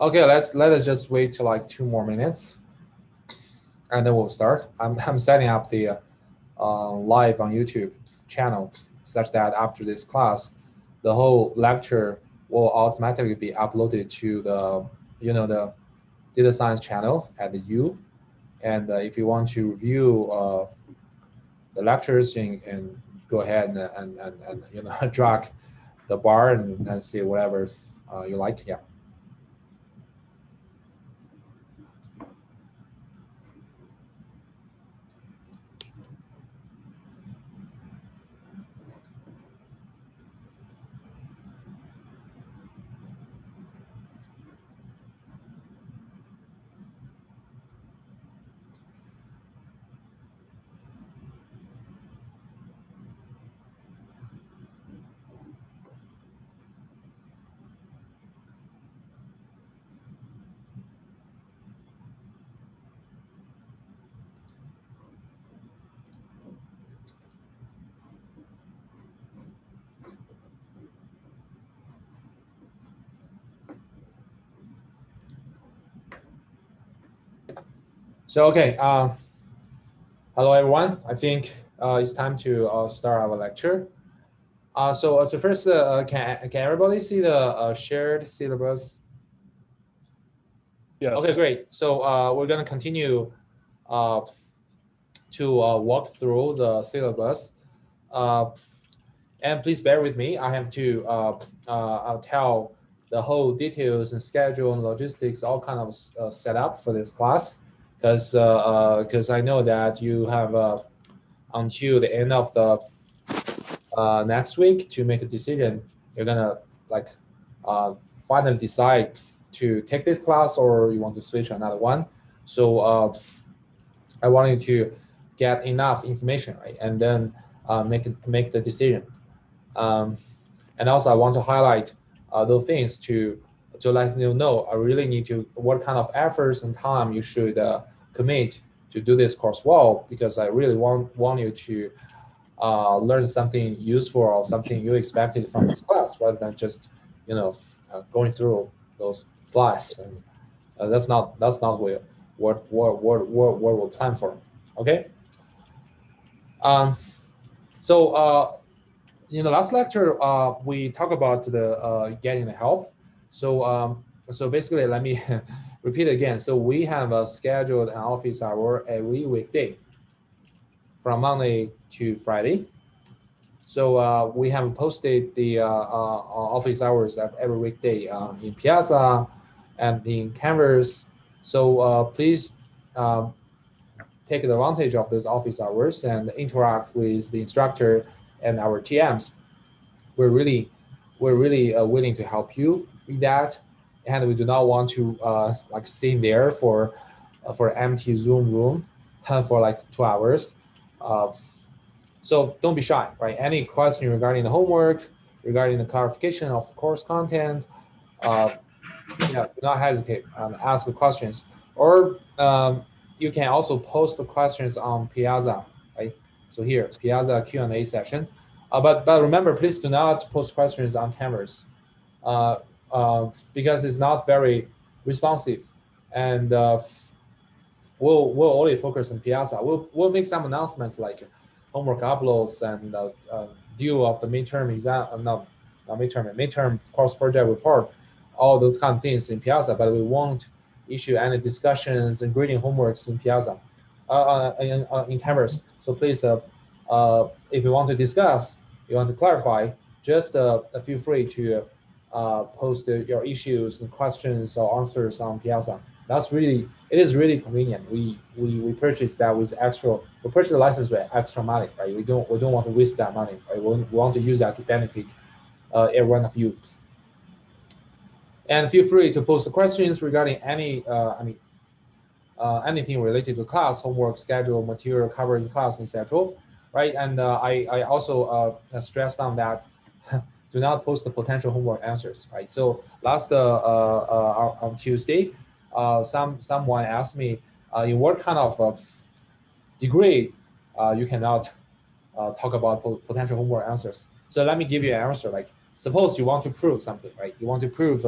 Okay, let us just wait till like 2 more minutes, and then we'll start. I'm setting up the live on YouTube channel such that after this class, the whole lecture will automatically be uploaded to the the data science channel at the U. And if you want to review the lectures, and go ahead and drag the bar and see whatever you like. Yeah. So okay, hello everyone. I think it's time to start our lecture. So first, can everybody see the shared syllabus? Yes. Okay, great. So we're gonna continue to walk through the syllabus, and please bear with me. I have to tell the whole details and schedule and logistics, all kind of set up for this class, because I know that you have until the end of the next week to make a decision. You're gonna like finally decide to take this class or you want to switch to another one. So I want you to get enough information, right, and then make the decision. And also I want to highlight those things to let you know I really need to what kind of efforts and time you should commit to do this course well, because I really want you to learn something useful or something you expected from this class, rather than just going through those slides. And that's not what we'll plan for. Okay. So in the last lecture, we talked about the getting the help. So basically, let me repeat again. So we have scheduled an office hour every weekday from Monday to Friday. So we have posted the office hours of every weekday in Piazza and in Canvas. So please take advantage of those office hours and interact with the instructor and our TMs. We're really willing to help you with that, and we do not want to like stay there for empty Zoom room for like 2 hours. So don't be shy, right? Any question regarding the homework, regarding the clarification of the course content, do not hesitate and ask the questions. Or you can also post the questions on Piazza, right? So here, Piazza Q&A session. But remember, please do not post questions on Canvas because it's not very responsive, and we'll only focus on Piazza. We'll make some announcements like homework uploads and due of the midterm exam, not midterm course project report, all those kind of things in Piazza, but we won't issue any discussions and grading homeworks in Piazza, in Canvas. So please, if you want to discuss, you want to clarify, just feel free to post your issues and questions or answers on Piazza. It is really convenient. We purchased that with we purchased the license with extra money, right? We don't want to waste that money, right? We want to use that to benefit every one of you. And feel free to post the questions regarding anything related to class, homework, schedule, material covered in class, etc. Right? And I also stressed on that. Do not post the potential homework answers, right? So last on Tuesday, someone asked me, in what kind of degree you cannot talk about potential homework answers. So let me give you an answer. Like, suppose you want to prove something, right? You want to prove,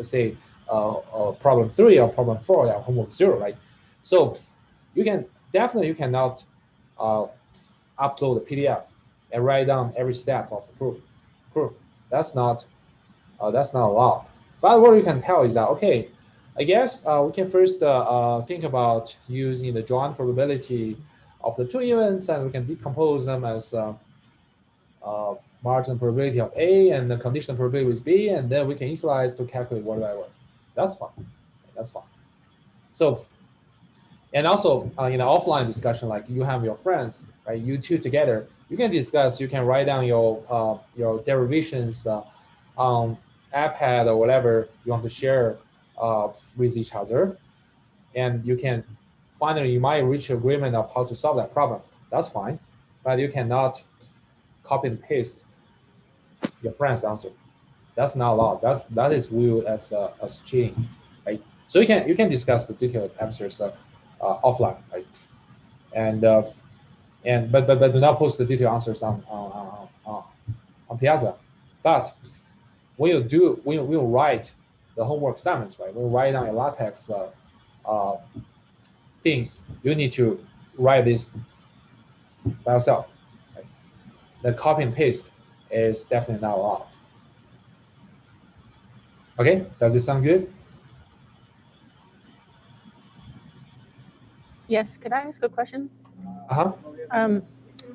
say, problem 3 or problem 4 or homework 0, right? So you cannot upload a PDF and write down every step of the proof. That's not allowed. But what we can tell is that, okay, I guess we can first think about using the joint probability of the two events, and we can decompose them as marginal probability of A and the conditional probability with B, and then we can utilize to calculate whatever. That's fine. That's fine. So, and also in an offline discussion, like you have your friends, right? You two together, you can discuss. You can write down your derivations on iPad or whatever you want to share with each other, and you can finally you might reach agreement of how to solve that problem. That's fine, but you cannot copy and paste your friend's answer. That's not allowed. That is viewed as cheating, right? So you can discuss the detailed answers offline, right? And but do not post the detailed answers on Piazza. But when you write the homework assignments, right? When you write down your LaTeX things, you need to write this by yourself. Right? The copy and paste is definitely not allowed. Okay, does it sound good? Yes, could I ask a question? Uh-huh.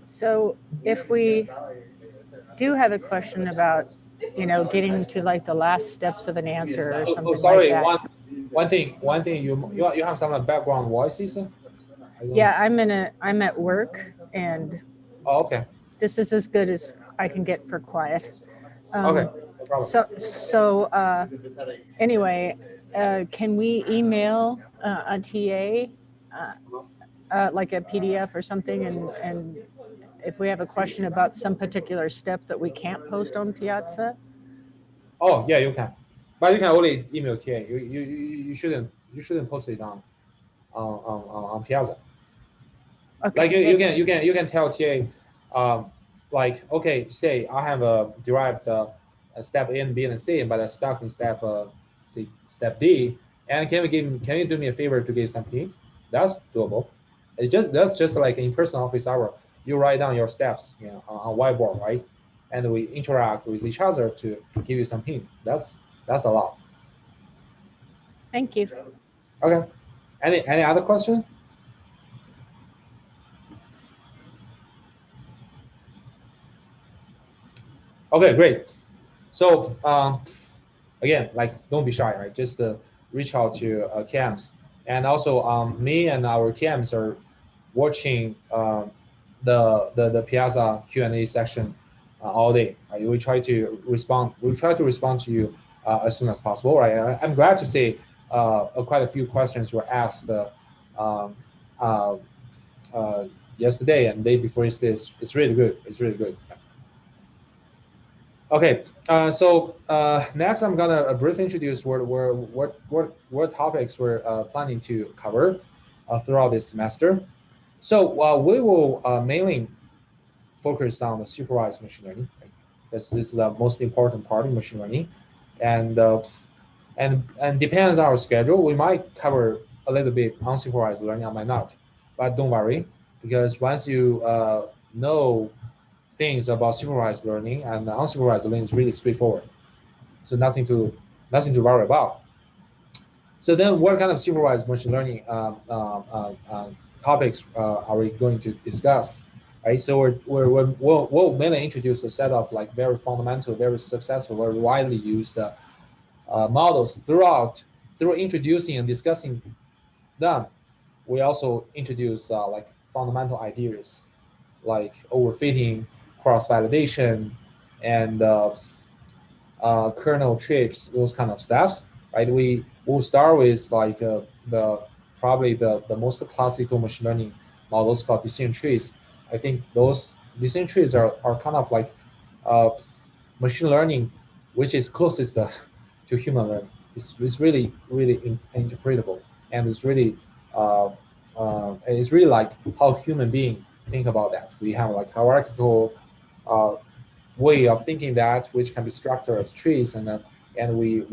So if we do have a question about, getting to like the last steps of an answer or something sorry, like that. One thing, you have some background voices? Yeah, I'm at work, and okay. This is as good as I can get for quiet. Okay, no problem. So anyway, can we email a TA, like a PDF or something, and if we have a question about some particular step that we can't post on Piazza? Oh yeah, you can, but you can only email TA. You shouldn't post it on Piazza. Okay. Like you can tell TA, like, okay, say I have derived step A and B and C, but I'm stuck in step D, and can you do me a favor to give some hint? That's doable. That's just like in person office hour. You write down your steps, on whiteboard, right? And we interact with each other to give you some hint. That's allowed. Thank you. Okay. Any other question? Okay, great. So again, like, don't be shy, right? Just reach out to TMs, and also me and our TMs are watching the Piazza Q&A section all day. Right? We try to respond. We try to respond to you as soon as possible. Right? I'm glad to say quite a few questions were asked yesterday and the day before yesterday. It's really good. It's really good. Okay, so next I'm gonna briefly introduce what topics we're planning to cover throughout this semester. So we will mainly focus on the supervised machine learning, right? Because this is the most important part of machine learning, and depends on our schedule. We might cover a little bit unsupervised learning, I might not, but don't worry, because once you know things about supervised learning, and unsupervised learning is really straightforward. So nothing to worry about. So then, what kind of supervised machine learning topics are we going to discuss? Right. So we'll mainly introduce a set of like very fundamental, very successful, very widely used models through introducing and discussing them. We also introduce like fundamental ideas like overfitting, cross-validation, and kernel tricks, those kind of stuffs, right? We will start with like probably the most classical machine learning models called decision trees. I think those decision trees are kind of like machine learning, which is closest to human learning. It's really interpretable, and it's really like how human beings think about that. We have like hierarchical way of thinking that, which can be structured as trees, and we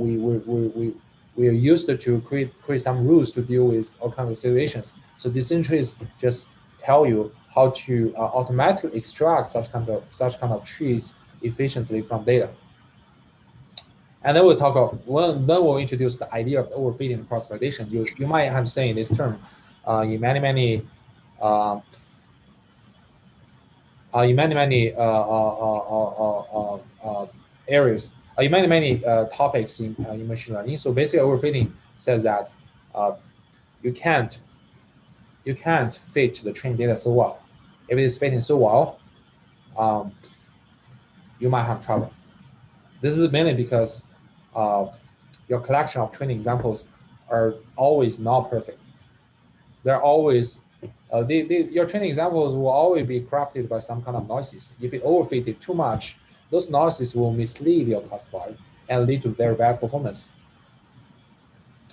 we are used to create some rules to deal with all kinds of situations. So decision trees just tell you how to automatically extract such kind of trees efficiently from data. And then we'll talk about, then we'll introduce the idea of overfitting and cross-validation. You might have seen this term in many areas, in many topics in machine learning. So basically, overfitting says that you can't fit the training data so well. If it is fitting so well, you might have trouble. This is mainly because your collection of training examples are always not perfect. They're always your training examples will always be corrupted by some kind of noises. If you overfit it too much, those noises will mislead your classifier and lead to very bad performance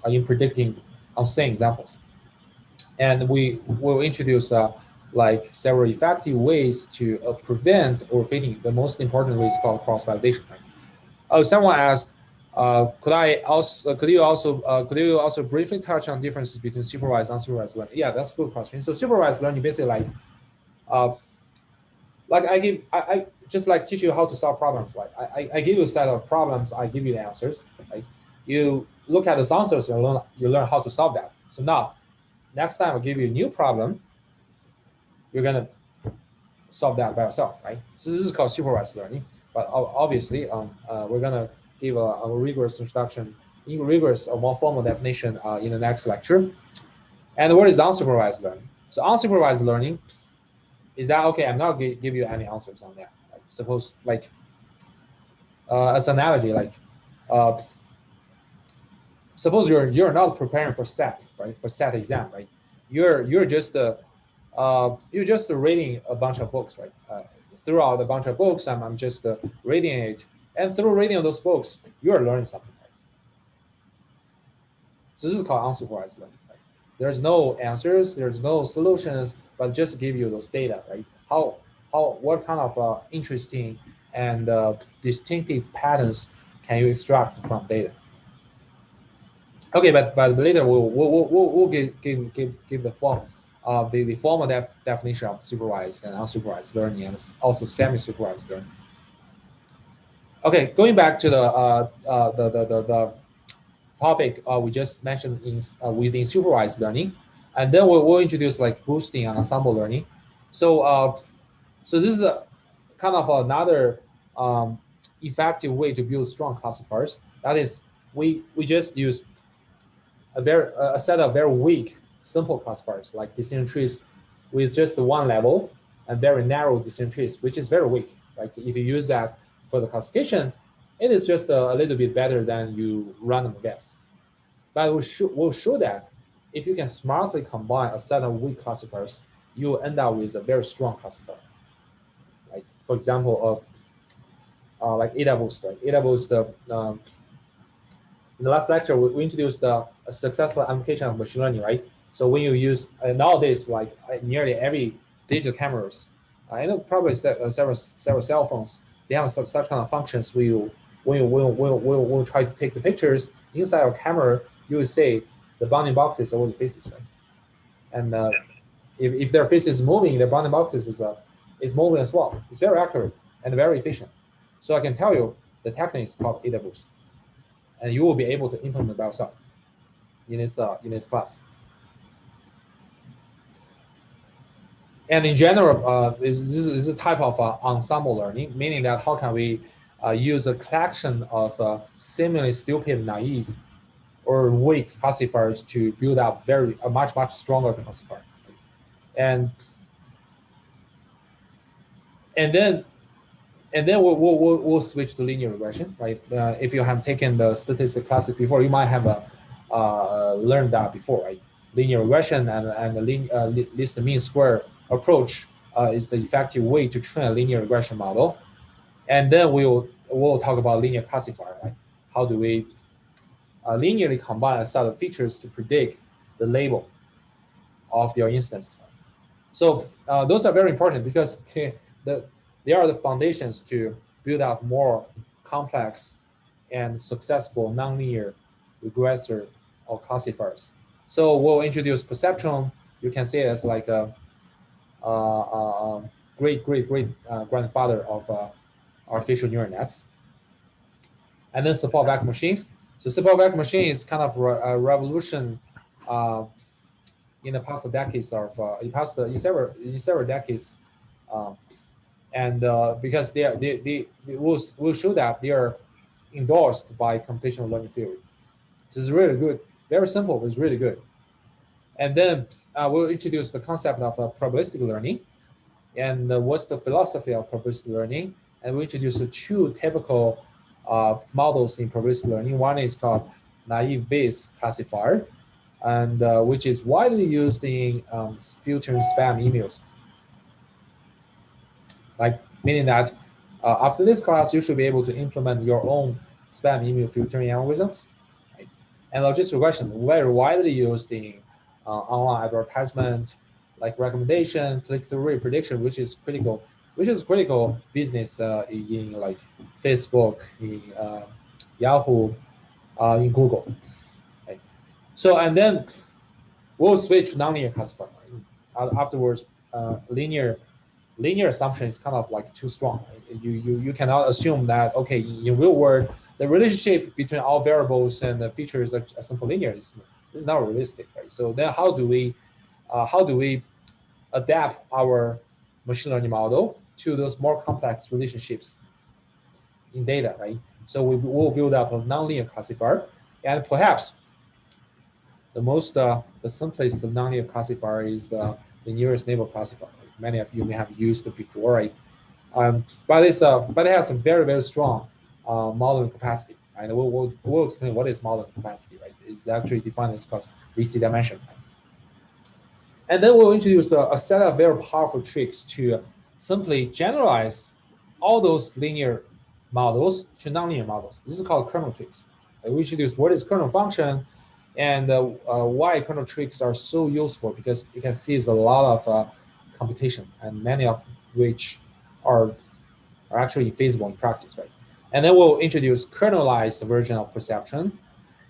in predicting unseen examples. And we will introduce like several effective ways to prevent overfitting. The most important way is called cross-validation. Someone asked, could you also briefly touch on differences between supervised and unsupervised learning? Yeah, that's a good question. So supervised learning basically like I just like teach you how to solve problems, right? I give you a set of problems, I give you the answers, right? You look at the answers, you learn how to solve that. So now, next time I give you a new problem, you're gonna solve that by yourself, right? So this is called supervised learning. But obviously, we're gonna give a rigorous introduction, a more formal definition in the next lecture. And what is unsupervised learning? So unsupervised learning is that, okay, I'm not gonna give you any answers on that. Like, suppose, like, as an analogy, like, suppose you're not preparing for SAT, right? For SAT exam, right? You're just reading a bunch of books, right? Throughout a bunch of books, I'm just reading it, and through reading those books, you're learning something. Right? So this is called unsupervised learning. Right? There's no answers, there's no solutions, but just give you those data, right? What kind of interesting and distinctive patterns can you extract from data? Okay, but later we'll give the form. The formal definition of supervised and unsupervised learning, and also semi-supervised learning. Okay, going back to the topic we just mentioned within supervised learning, and then we'll introduce like boosting and ensemble learning. So so this is a kind of another effective way to build strong classifiers. That is, we just use a set of very weak simple classifiers like decision trees with just one level and very narrow decision trees, which is very weak. Right? If you use that for the classification, it is just a little bit better than you random guess. But we'll show that if you can smartly combine a set of weak classifiers, you will end up with a very strong classifier. Like, for example, like ADA boost. Right? ADA boost. In the last lecture, we introduced a successful application of machine learning, right? So when you use nowadays, like nearly every digital cameras, I know probably several cell phones, they have such kind of functions where we'll try to take the pictures inside our camera. You will see the bounding boxes over the faces, right? And if their face is moving, the bounding boxes is moving as well. It's very accurate and very efficient. So I can tell you the technique is called ADA boost, and you will be able to implement by yourself in this class. And in general, this is a type of ensemble learning, meaning that how can we use a collection of seemingly stupid, naive, or weak classifiers to build up a much stronger classifier. And then we'll switch to linear regression, right? If you have taken the statistics classes before, you might have learned that before, right? Linear regression and the least mean square approach is the effective way to train a linear regression model. And then we'll talk about linear classifier, right? How do we linearly combine a set of features to predict the label of your instance? So those are very important because they are the foundations to build out more complex and successful nonlinear regressor, or classifiers. So we'll introduce Perceptron. You can see it as like a great grandfather of artificial neural nets. And then support vector machines. So support vector machine is kind of a revolution in the past decades of in several decades, and because they will show that they are endorsed by computational learning theory. This is really good. Very simple, but it's really good. And then we'll introduce the concept of probabilistic learning, and what's the philosophy of probabilistic learning. And we introduce the two typical models in probabilistic learning. One is called naive Bayes classifier, and which is widely used in filtering spam emails. Like, meaning that after this class, you should be able to implement your own spam email filtering algorithms. Right? And logistic regression, very widely used in online advertisement, like recommendation, click-through rate prediction, which is critical business in like Facebook, in Yahoo, in Google. Right? So, and then we'll switch to nonlinear classifier. Afterwards, linear assumption is kind of like too strong. Right? You cannot assume that, okay, in real world, the relationship between all variables and the features are simple linear. Is not realistic, right? So then how do we adapt our machine learning model to those more complex relationships in data, right? So we will build up a nonlinear classifier, and perhaps the simplest nonlinear classifier is the nearest neighbor classifier. Right? Many of you may have used it before, right? But it has a very strong modeling capacity. And we'll explain what is modeling capacity, right? It's actually defined as VC dimension. Right? And then we'll introduce a set of very powerful tricks to simply generalize all those linear models to nonlinear models. This is called kernel tricks. We introduce what is kernel function and why kernel tricks are so useful, because you can see it's a lot of computation, and many of which are actually feasible in practice, right? And then we'll introduce kernelized version of perceptron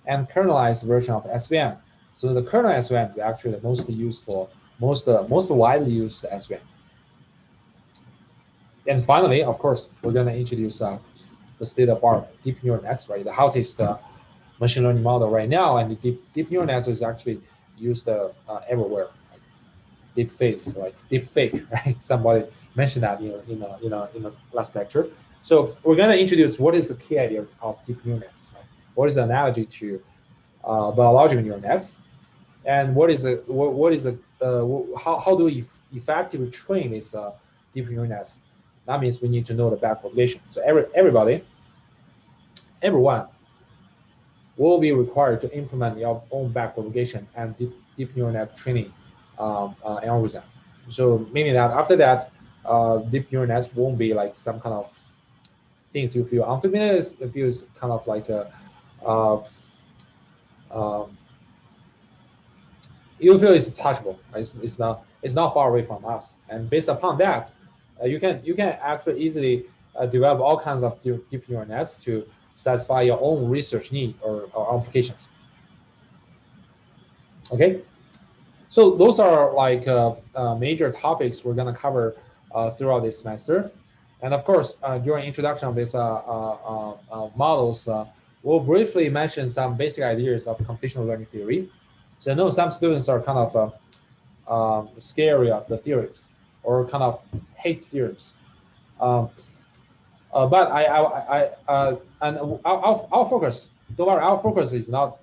and kernelized version of SVM. So the kernel SVM is actually the most useful, most widely used SVM. And finally, of course, we're going to introduce the state of art deep neural nets, right? The hottest machine learning model right now, and the deep neural nets is actually used everywhere. Like deep face, like deep fake, right? Somebody mentioned that in the last lecture. So we're going to introduce what is the key idea of deep neural nets, right? What is the analogy to biological neural nets, and how do we effectively train these deep neural nets? That means we need to know the backpropagation. So everyone will be required to implement your own backpropagation and deep neural net training algorithm. So meaning that after that, deep neural nets won't be like some kind of things you feel unfamiliar. It feels kind of like you feel it's touchable. It's not far away from us. And based upon that, you can actually easily develop all kinds of deep neural nets to satisfy your own research need or applications. Okay, so those are like major topics we're going to cover throughout this semester. And of course, during introduction of these models, we'll briefly mention some basic ideas of computational learning theory. So I know some students are kind of scary of the theorems, or kind of hate theorems. But our focus, don't worry, our focus is not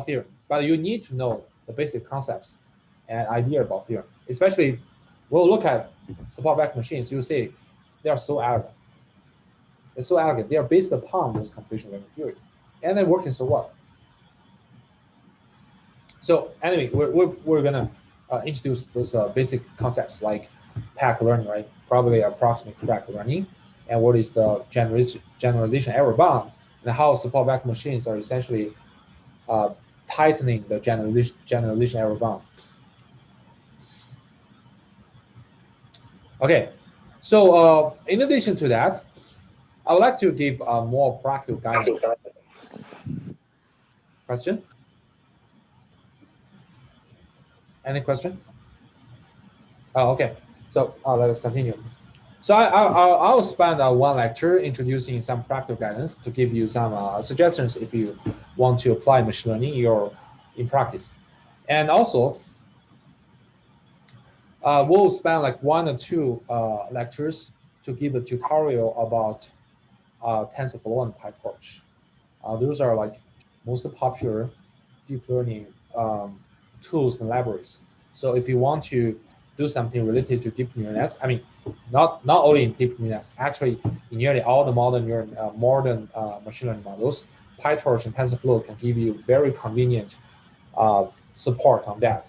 theorem, but you need to know the basic concepts and idea about theorem. Especially, we'll look at support vector machines. You'll see they are so elegant. They're so elegant. They are based upon this computational learning theory, and they're working so well. So anyway, we're gonna introduce those basic concepts like pack learning, right? Probably approximate track learning, and what is the generalization error bound, and how support vector machines are essentially tightening the generalization error bound. Okay, so in addition to that, I would like to give more practical guidance. Question? Any question? Oh, okay. So let us continue. So I'll spend one lecture introducing some practical guidance to give you some suggestions if you want to apply machine learning in practice. And also, we'll spend like 1 or 2 lectures to give a tutorial about TensorFlow and PyTorch. Those are like most popular deep learning tools and libraries. So if you want to do something related to deep neural nets, I mean, not only in deep neural nets, actually in nearly all the modern machine learning models, PyTorch and TensorFlow can give you very convenient support on that.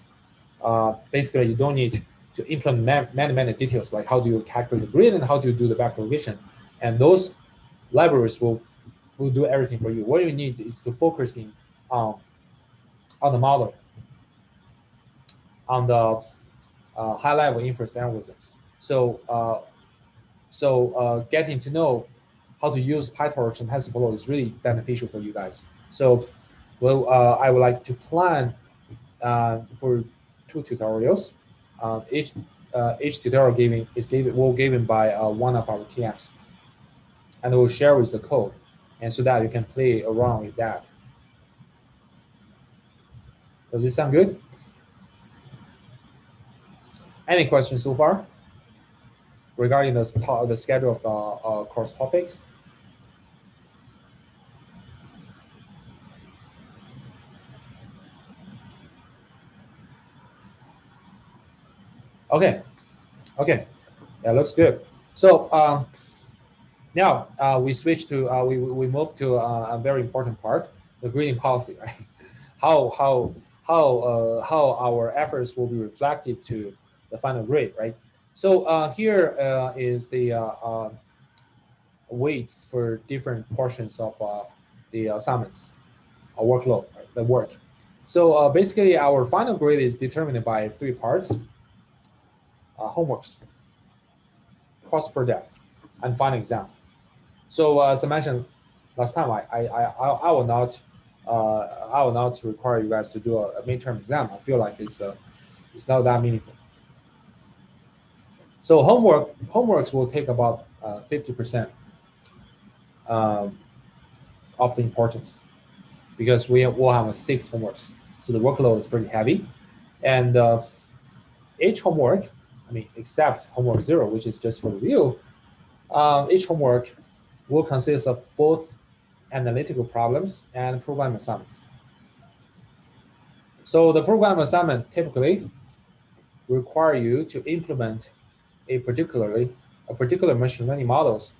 Basically, you don't need to implement many details like how do you calculate the gradient and how do you do the backpropagation, and those libraries will do everything for you. What you need is to focus on the model, on the high-level inference algorithms. So getting to know how to use PyTorch and TensorFlow is really beneficial for you guys. So, well, I would like to plan for 2 tutorials. Each tutorial given by one of our TMs, and we'll share with the code, and so that you can play around with that. Does this sound good? Any questions so far regarding the schedule of the course topics? Okay, that looks good. So now we switch to we move to a very important part, the grading policy, right? How our efforts will be reflected to the final grade, right? So here is the weights for different portions of the assignments, workload, right? The work. So basically, our final grade is determined by 3 parts: homeworks, course project, and final exam. So as I mentioned last time, I will not require you guys to do a midterm exam. I feel like it's not that meaningful. So homeworks will take about 50% of the importance, because we'll have 6 homeworks. So the workload is pretty heavy, and each homework, I mean, except homework 0, which is just for review, each homework will consist of both analytical problems and program assignments. So the program assignment typically require you to implement a particular machine learning models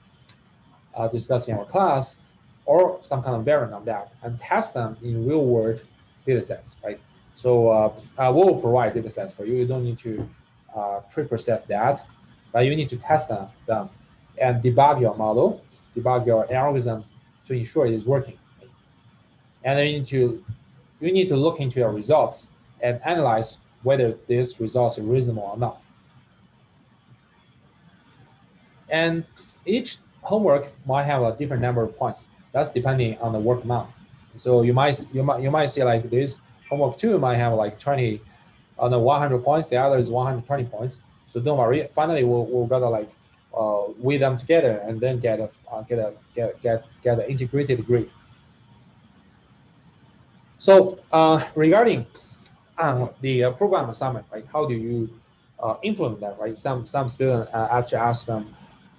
discussed in our class, or some kind of variant of that, and test them in real-world data sets, right? So we'll provide data sets for you. You don't need to pre-process that, but you need to test them and debug your model, debug your algorithms to ensure it is working. And then you need to look into your results and analyze whether these results are reasonable or not. And each homework might have a different number of points. That's depending on the work amount. So you might see like this homework 2 might have like 100 points. The other is 120 points. So don't worry. Finally, we're gonna like weigh them together and then get an integrated grade. So regarding the program assignment, right? How do you implement that, right? Some students actually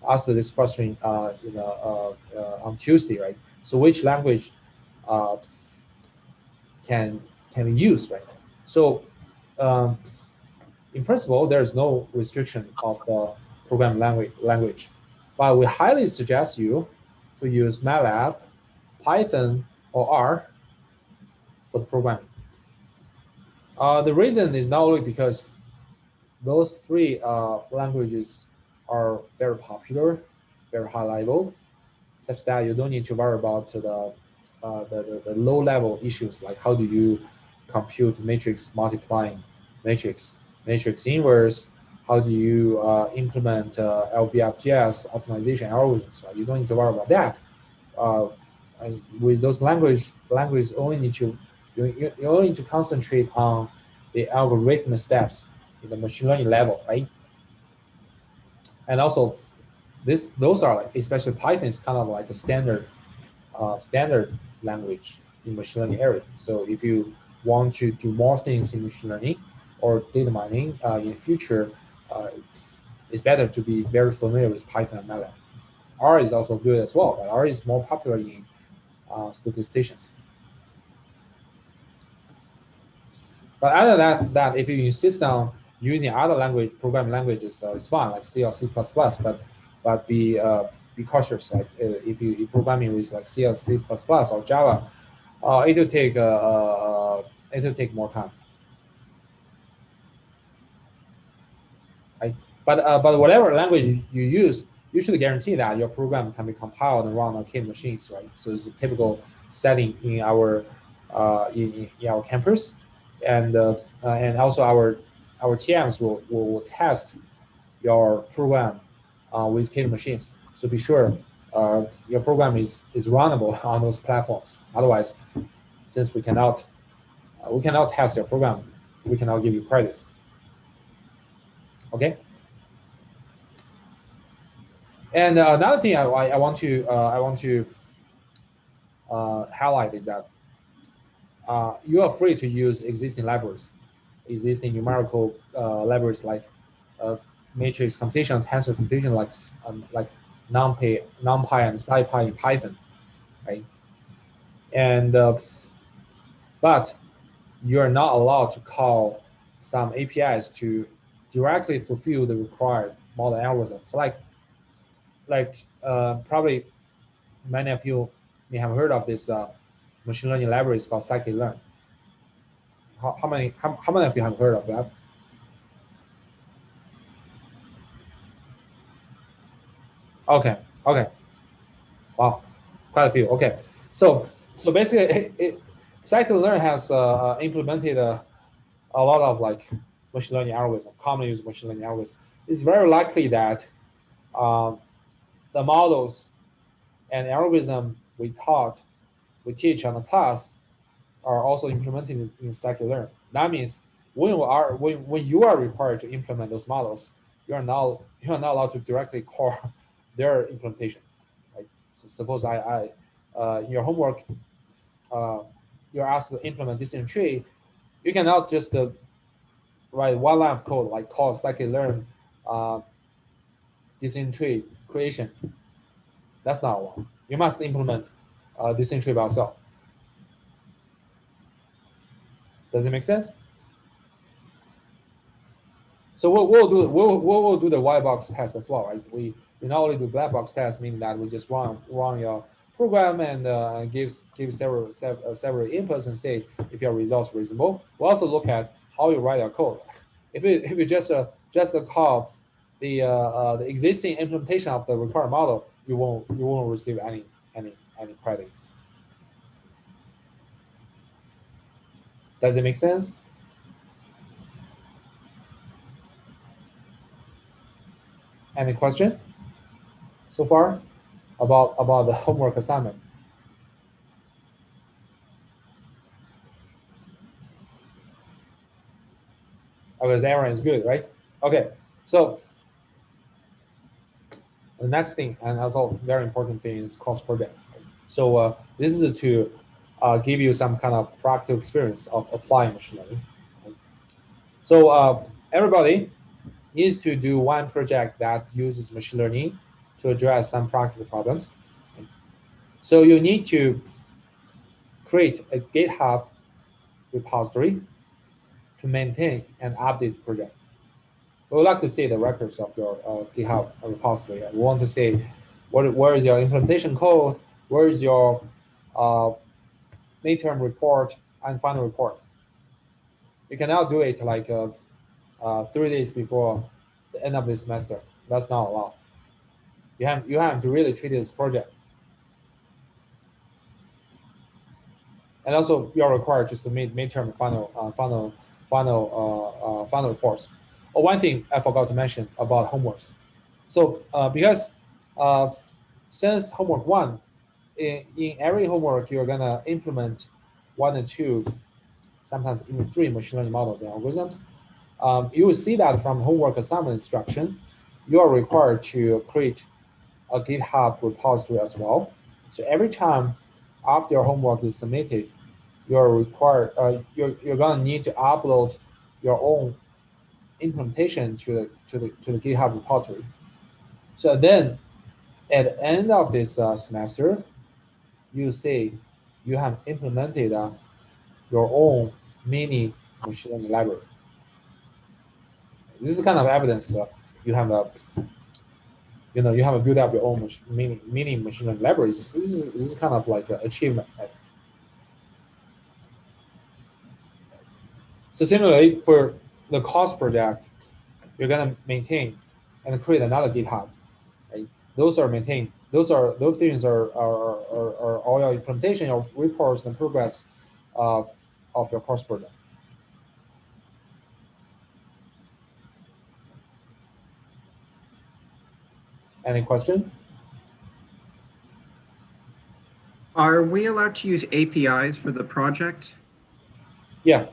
asked this question on Tuesday, right? So which language can we use, right? So in principle, there's no restriction of the program language, but we highly suggest you to use MATLAB, Python, or R for the programming. The reason is not only because those 3 languages are very popular, very high level, such that you don't need to worry about the low-level issues like how do you compute matrix multiplying matrix inverse, how do you implement LBFGS optimization algorithms, right? You don't need to worry about that. With those languages, only need to You only need to concentrate on the algorithm steps in the machine learning level, right? And also, those are like, especially Python is kind of like a standard language in machine learning area. So if you want to do more things in machine learning or data mining in the future, it's better to be very familiar with Python and MATLAB. R is also good as well, but R is more popular in statisticians. But other than that, if you insist on using other programming languages, it's fine, like C or C++. But be cautious. Like if you're programming with like C or C++ or Java, it will take more time. Right? But whatever language you use, you should guarantee that your program can be compiled and run on arcade machines, right? So it's a typical setting in our in our campus, and also our TMs will test your program with arcade machines. So be sure your program is runnable on those platforms. Otherwise, since we cannot test your program, we cannot give you credits. Okay. And another thing I want to highlight is that you are free to use existing libraries, existing numerical libraries like matrix computation, tensor computation, like NumPy and SciPy in Python, right? And but you are not allowed to call some APIs to directly fulfill the required model algorithms. Like probably many of you may have heard of this machine learning libraries called scikit-learn. How many of you have heard of that? Okay. Wow, quite a few. Okay, so basically, scikit-learn has implemented a lot of like machine learning algorithms, commonly used machine learning algorithms. It's very likely that the models and algorithm we teach on the class are also implemented in scikit-learn. That means when you are required to implement those models, you're not allowed to directly call their implementation. Right? So suppose your homework, you're asked to implement decision tree, you cannot just write one line of code like call scikit-learn decision tree creation. That's not one. You must implement decision tree by yourself. Does it make sense? So we'll do the white box test as well, right? We not only do black box test, meaning that we just run your program and give several inputs and say if your results reasonable. We also look at how you write your code. If you just call the existing implementation of the required model, you won't receive any credits. Does it make sense? Any question so far about the homework assignment? Okay, everyone is good, right? Okay, so the next thing, and also very important thing, is cross project. So this is to give you some kind of practical experience of applying machine learning. So everybody needs to do one project that uses machine learning to address some practical problems. So you need to create a GitHub repository to maintain and update the project. We would like to see the records of your GitHub repository. We want to say where is your implementation code, where is your midterm report and final report. You cannot do it like 3 days before the end of the semester. That's not allowed. You have to really treat this project. And also, you are required to submit midterm final reports. Oh, one thing I forgot to mention about homeworks. So because since homework 1, in every homework you're gonna implement 1 and 2 sometimes even 3 machine learning models and algorithms. You will see that from homework assignment instruction, you are required to create a GitHub repository as well. So every time after your homework is submitted, you're required, you're gonna need to upload your own implementation to the GitHub repository. So then at the end of this semester, you see you have implemented your own mini machine learning library. This is kind of evidence you have a, you have built up your own mini machine learning libraries. This is kind of like an achievement. Right? So similarly, for the cost project, you're gonna maintain and create another GitHub. Right? Those are maintained. Those things are all your implementation, your reports, and progress of your course project. Any question? Are we allowed to use APIs for the project? Yeah.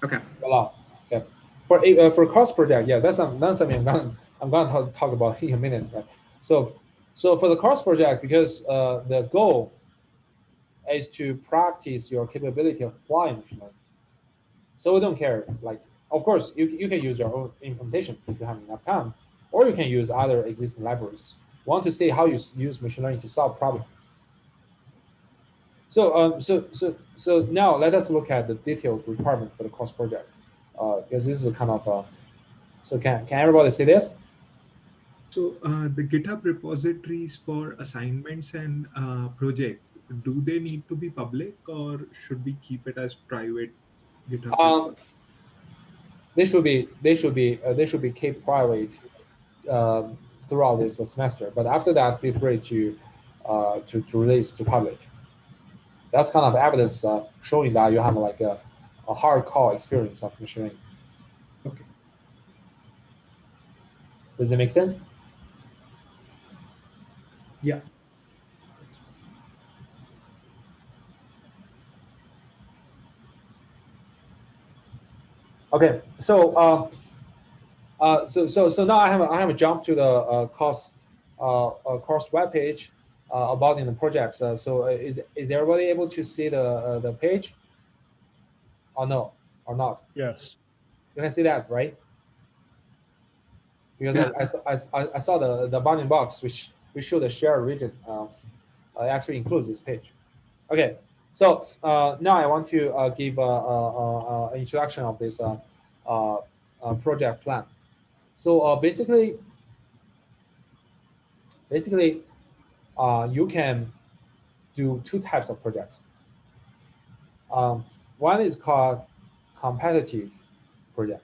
Okay. Allow. Yeah. For course project, yeah, that's something I'm gonna talk about in a minute, right? So for the course project, because the goal is to practice your capability of applying machine learning. So we don't care. Like, of course, you can use your own implementation if you have enough time, or you can use other existing libraries. Want to see how you use machine learning to solve problem. So so now let us look at the detailed requirement for the course project, because this is a kind of so can everybody see this? So the GitHub repositories for assignments and project, do they need to be public or should we keep it as private GitHub? They should be kept private throughout this semester. But after that, feel free to release to public. That's kind of evidence showing that you have like a hardcore experience of machine learning. Okay. Does it make sense? Yeah. Okay, so so now I have a jump to the course webpage about in the projects. So is everybody able to see the page? Or no, or not? Yes. You can see that, right? Because Yeah. I saw the bounding box which show the share region actually includes this page. Okay, so now I want to give an introduction of this project plan. So basically, you can do 2 types of projects. One is called competitive project.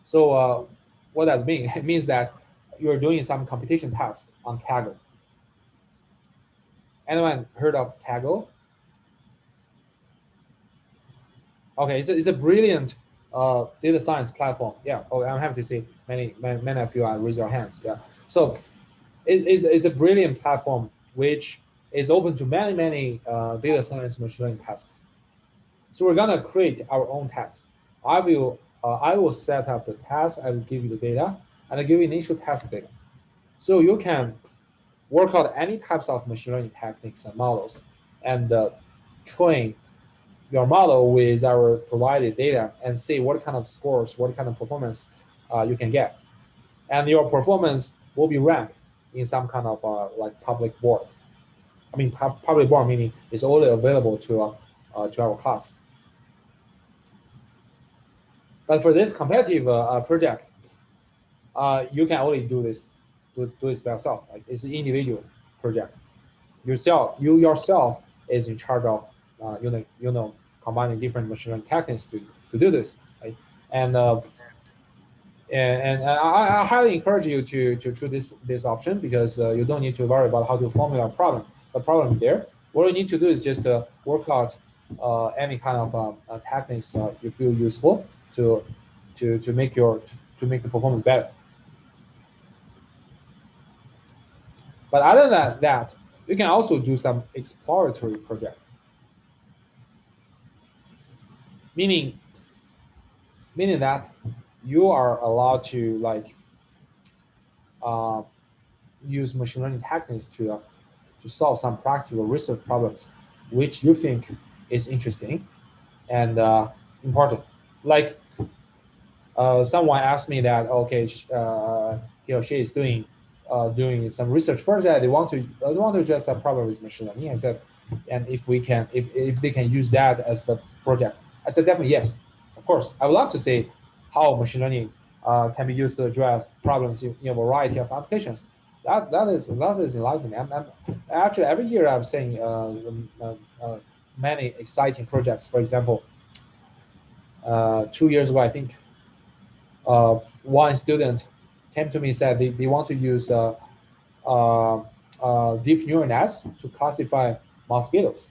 So what does it mean? It means that you're doing some competition task on Kaggle. Anyone heard of Kaggle? Okay, it's a brilliant data science platform. Yeah. Oh, I'm happy to see many of you raise your hands. Yeah. So it's a brilliant platform which is open to many data science machine learning tasks. So we're gonna create our own task. I will set up the task. I will give you the data, and I give you initial test data. So you can work out any types of machine learning techniques and models, and train your model with our provided data and see what kind of scores, what kind of performance you can get. And your performance will be ranked in some kind of like public board. I mean, public board meaning it's only available to our class. But for this competitive project, you can only do this by yourself. Like, it's an individual project. You yourself is in charge of combining different machine learning techniques to do this. Right? And I highly encourage you to choose this option, because you don't need to worry about how to formulate a problem. The problem there. What you need to do is just work out any kind of techniques you feel useful to make the performance better. But other than that, you can also do some exploratory project. meaning that you are allowed to like use machine learning techniques to solve some practical research problems which you think is interesting and important. Like someone asked me that, okay, he or she is doing some research project. They want to address a problem with machine learning. I said, and if they can use that as the project, I said definitely yes, of course. I would love to see how machine learning can be used to address problems in a variety of applications. That is enlightening. I'm actually every year I'm saying many exciting projects. For example, 2 years ago, I think one student came to me and said they want to use deep neural nets to classify mosquitoes.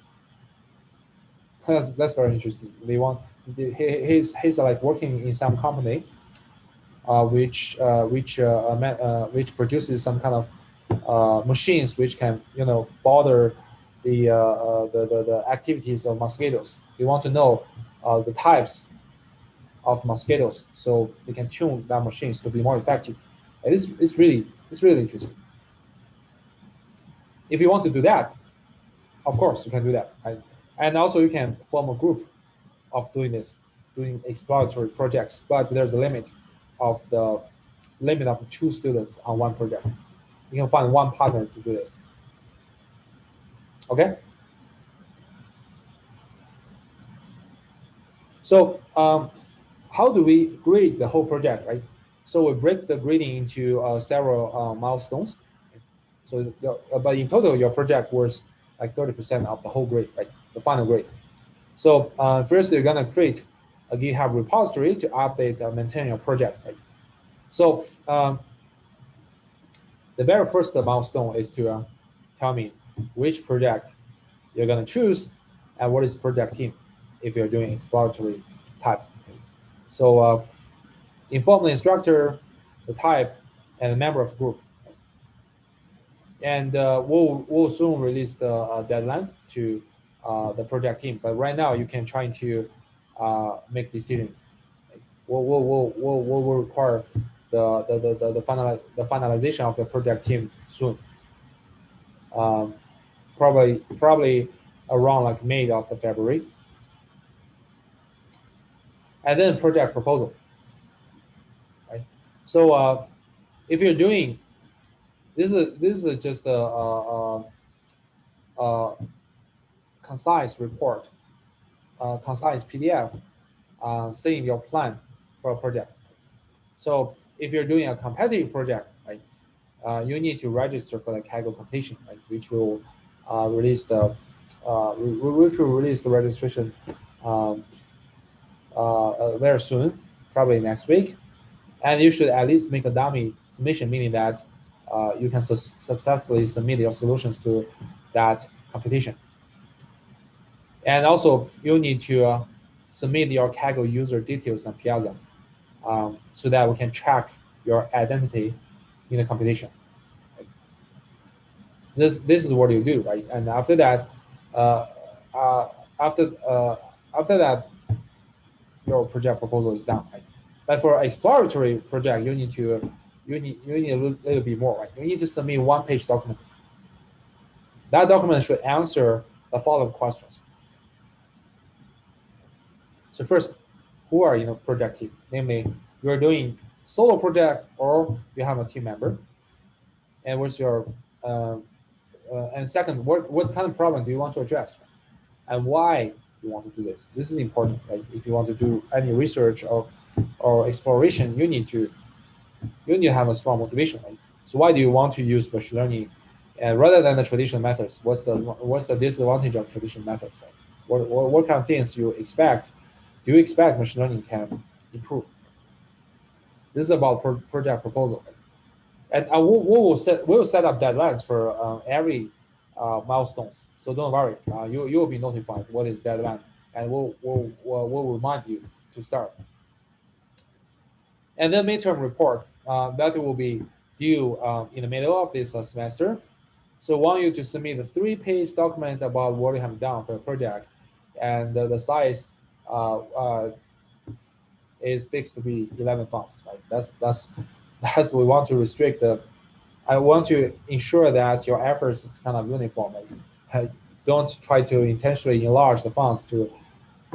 That's very interesting. He's like working in some company which produces some kind of machines which can bother the activities of mosquitoes. They want to know the types of mosquitoes so they can tune their machines to be more effective. And it's really interesting. If you want to do that, of course you can do that. Right? And also you can form a group of doing exploratory projects, but there's a limit of 2 students on one project. You can find one partner to do this. Okay. So how do we grade the whole project, right? So we break the grading into several milestones. So, but in total, your project was like 30% of the whole grade, right? The final grade. So first, you're gonna create a GitHub repository to update and maintain your project, right? So the very first milestone is to tell me which project you're gonna choose and what is project team if you're doing exploratory type. So inform the instructor, the type, and the member of the group. And we'll soon release the deadline to the project team. But right now, you can try to make decision. We'll require the finalization of the project team soon. Probably around like May of the February. And then project proposal. Right. So if you're doing this is just a concise report, concise PDF saying your plan for a project. So if you're doing a competitive project, right, you need to register for the Kaggle competition, right, which will release the registration very soon, probably next week. And you should at least make a dummy submission, meaning that you can successfully submit your solutions to that competition. And also, you need to submit your Kaggle user details on Piazza so that we can track your identity in the competition. This is what you do, right? And after that, after that, your project proposal is done, right? But for exploratory project, you need a little bit more, right? You need to submit one-page document. That document should answer the following questions. So first, who are project team? Namely, you're doing solo project or you have a team member. And what's your and second, what kind of problem do you want to address, and why you want to do this? This is important, right? If you want to do any research or exploration, you need to have a strong motivation, right? So why do you want to use machine learning rather than the traditional methods? What's the disadvantage of traditional methods, right? What kind of things do you expect machine learning can improve? This is about project proposal, right? And we'll set up deadlines for every milestones. So don't worry, you will be notified what is deadline, and we'll remind you to start. And then midterm report that will be due in the middle of this semester. So I want you to submit a 3-page document about what you have done for the project, and the size is fixed to be 11 fonts, right? That's we want to restrict the. I want to ensure that your efforts is kind of uniform. Right? Don't try to intentionally enlarge the fonts to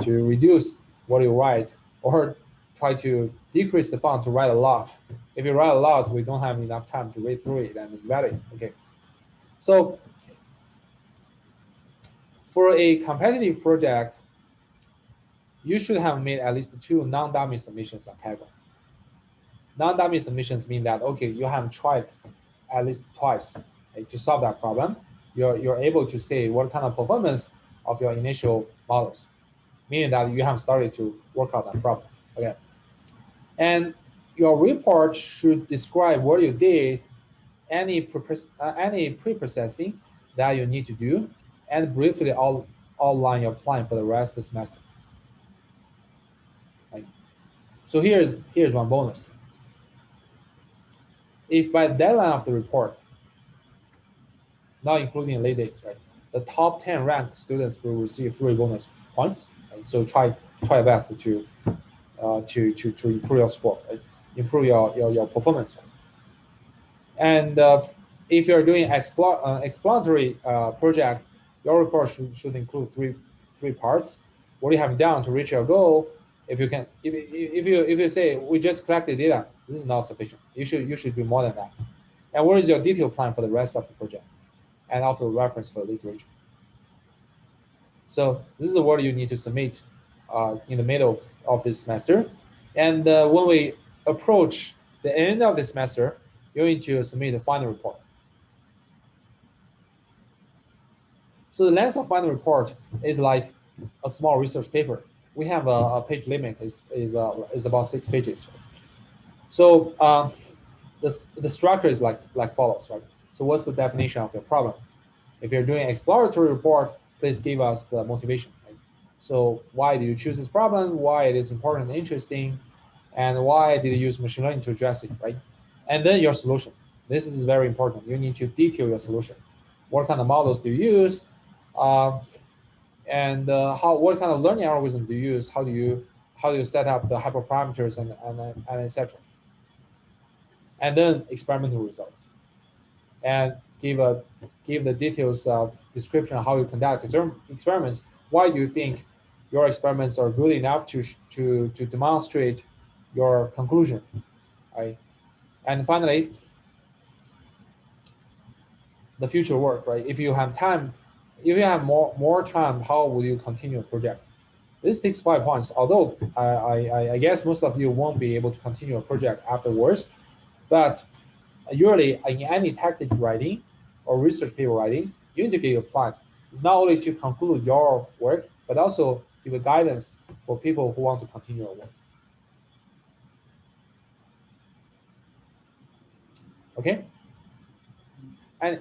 reduce what you write, or try to decrease the font to write a lot. If you write a lot, we don't have enough time to read through it and evaluate. Okay, so for a competitive project, you should have made at least 2 non-dummy submissions on Kaggle. Non-dummy submissions mean that, okay, you have tried at least twice, right, to solve that problem. You're able to say what kind of performance of your initial models, meaning that you have started to work out that problem. Okay, and your report should describe what you did, any pre-processing that you need to do, and briefly outline your plan for the rest of the semester. Right. So here's one bonus. If by the deadline of the report, not including late dates, right, the top 10 ranked students will receive 3 bonus points. Right? So try your best to improve your score, right? Improve your performance. Right? And if you're doing exploratory project, your report should include three parts. What you have done to reach your goal. If you say we just collected data, this is not sufficient. You should do more than that. And what is your detailed plan for the rest of the project, and also reference for literature. So this is what you need to submit in the middle of this semester. And when we approach the end of the semester, you need to submit the final report. So the length of final report is like a small research paper. We have a page limit is about 6 pages. So the structure is like follows, right? So what's the definition of your problem? If you're doing exploratory report, please give us the motivation. Right? So why do you choose this problem? Why it is important and interesting? And why did you use machine learning to address it, right? And then your solution. This is very important. You need to detail your solution. What kind of models do you use? And what kind of learning algorithm do you use? How do you set up the hyperparameters and etc. And then experimental results. And give the details of description of how you conduct experiments. Why do you think your experiments are good enough to demonstrate your conclusion, right? And finally, the future work, right? If you have time, if you have more time, how will you continue a project? This takes 5 points. Although I guess most of you won't be able to continue a project afterwards, but usually in any technical writing or research paper writing, you need to get a plan. It's not only to conclude your work, but also give a guidance for people who want to continue your work. Okay. And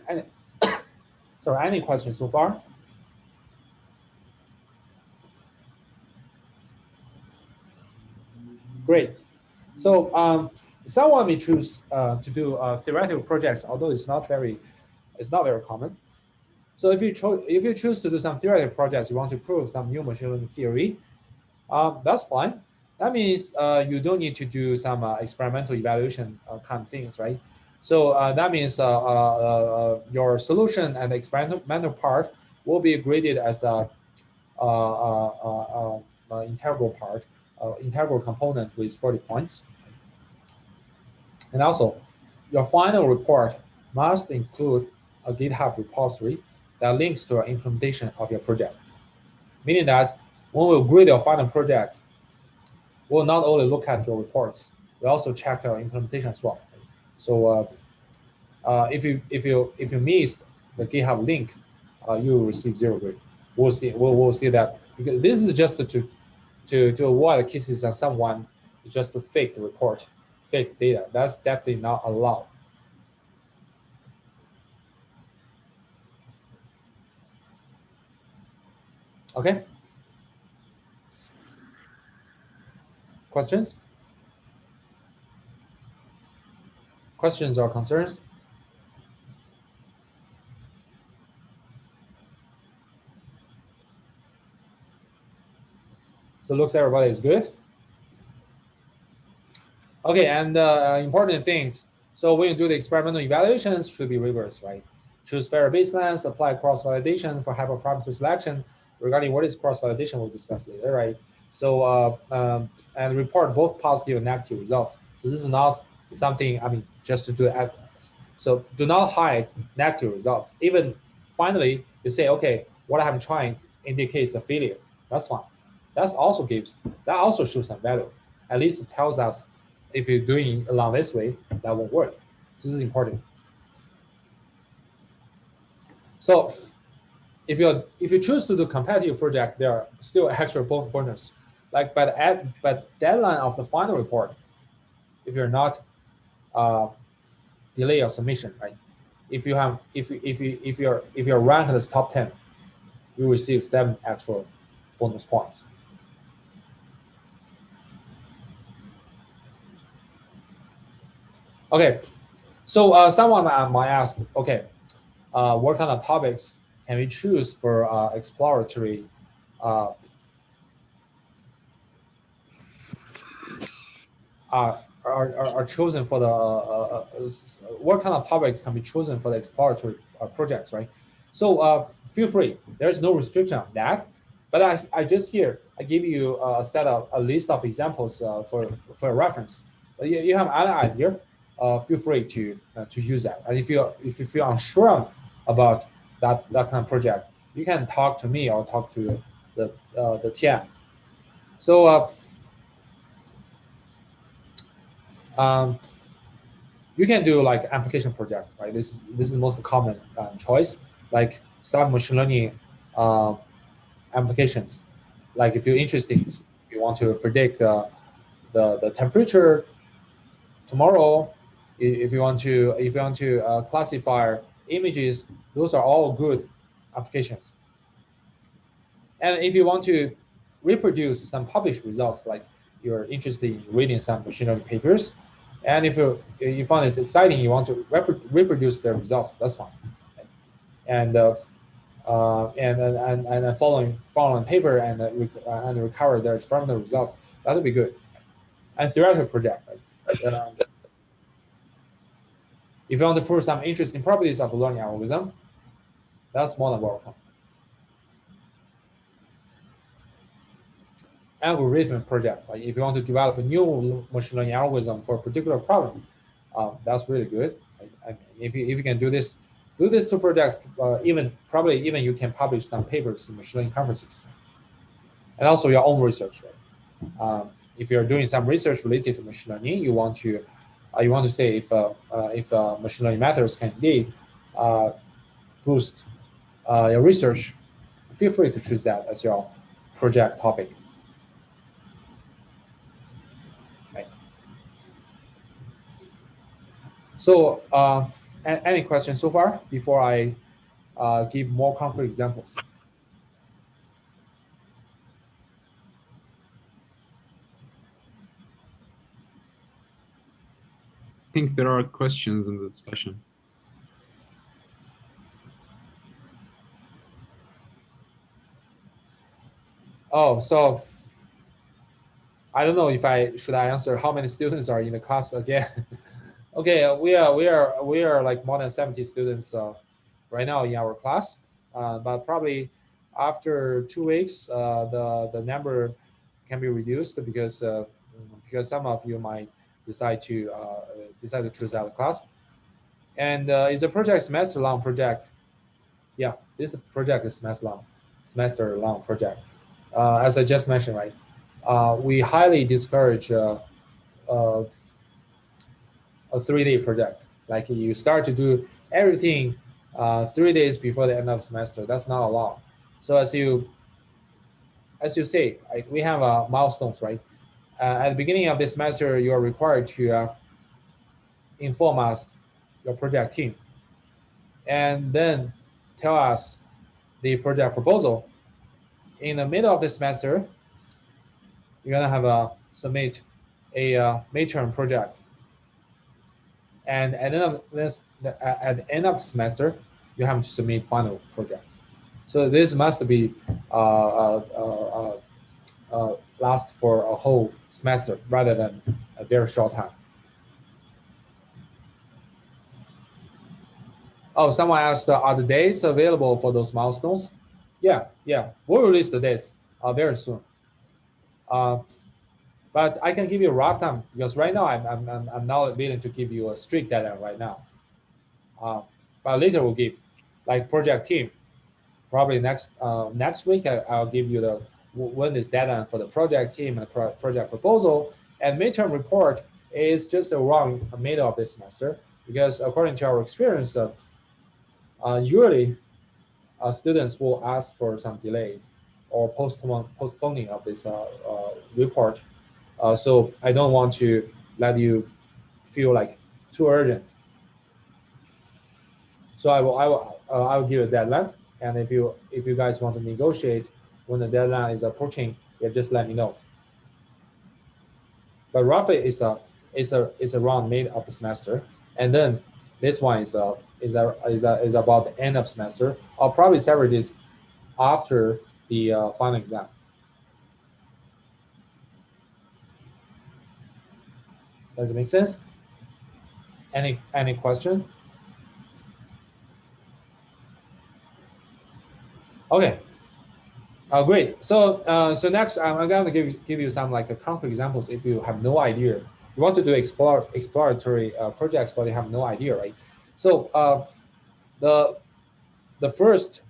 sorry, any questions so far? Great. So someone may choose to do theoretical projects, although it's not very common. So if you choose to do some theoretical projects, you want to prove some new machine learning theory, that's fine. That means you don't need to do some experimental evaluation kind of things, right? So that means your solution and the experimental part will be graded as the integral part, integral component with 40 points. And also, your final report must include a GitHub repository that links to your implementation of your project. Meaning that when we grade your final project, we'll not only look at your reports, we also check your implementation as well. So if you miss the GitHub link, you will receive 0 grade. We'll see that, because this is just to avoid cases of someone just to fake the report, fake data. That's definitely not allowed. Okay. Questions? Questions or concerns? So looks everybody is good. Okay, and important things. So when you do the experimental evaluations, should be rigorous, right? Choose fair baselines, apply cross-validation for hyperparameter selection. Regarding what is cross-validation, we'll discuss later, right? So and report both positive and negative results. So this is not something, I mean, just to do it. So do not hide negative results. Even finally, you say, okay, what I'm trying indicates a failure. That's fine. That also shows some value. At least it tells us if you're doing along this way, that won't work. This is important. So if you choose to do competitive project, there are still extra bonus. Like by the deadline of the final report, if you're not delay your submission, right? If you're ranked as top 10, you receive 7 extra bonus points. Okay, so someone might ask, okay, what kind of topics can we choose for exploratory are chosen for the what kind of topics can be chosen for the exploratory projects, right? So feel free. There's no restriction on that. But I just here I give you a list of examples for a reference. You have an idea. Feel free to use that. And if you feel unsure about that kind of project, you can talk to me or talk to the TM. So you can do like application project, right? This is the most common choice, like some machine learning applications. Like if you're interested, if you want to predict the temperature tomorrow, if you want to classify images, those are all good applications. And if you want to reproduce some published results, like you're interested in reading some machine learning papers, and if you find this exciting, you want to reproduce the results, that's fine. And following paper and recover their experimental results, that would be good. And theoretical project, right? If you want to prove some interesting properties of a learning algorithm, that's more than welcome. Algorithm project, like if you want to develop a new machine learning algorithm for a particular problem, that's really good. I mean, if you can do this 2 projects, even you can publish some papers in machine learning conferences, and also your own research. Right? If you're doing some research related to machine learning, you want to say if machine learning methods can indeed boost your research, feel free to choose that as your project topic. So any questions so far before I give more concrete examples? I think there are questions in the discussion. Oh, so I don't know if should I answer how many students are in the class again. Okay, we are like more than 70 students right now in our class, but probably after 2 weeks, the number can be reduced because some of you might decide to choose out the class. And it's a semester long project. Yeah, this project is semester long project. As I just mentioned, right? We highly discourage a 3-day project. Like you start to do everything 3 days before the end of the semester. That's not allowed. So as you say, we have milestones, right? At the beginning of the semester, you are required to inform us, your project team, and then tell us the project proposal. In the middle of the semester, you're gonna have submit a midterm project. And at the end of the semester, you have to submit final project. So this must be last for a whole semester rather than a very short time. Oh, someone asked, are the dates available for those milestones? Yeah, we'll release the dates very soon. But I can give you a rough time because right now I'm not willing to give you a strict deadline right now. But later we'll give, like project team, probably next week I'll give you the when is deadline for the project team and the project proposal, and midterm report is just around the middle of this semester, because according to our experience, usually students will ask for some delay or postponing of this report. So I don't want to let you feel like too urgent. So I will give a deadline, and if you guys want to negotiate when the deadline is approaching, yeah, just let me know. But roughly it's around mid of the semester, and then this one is about the end of semester. I'll probably separate this after the final exam. Does it make sense? Any question? Okay. Great. So next I'm going to give you some like concrete examples. If you have no idea, you want to do exploratory projects, but you have no idea, right? So the first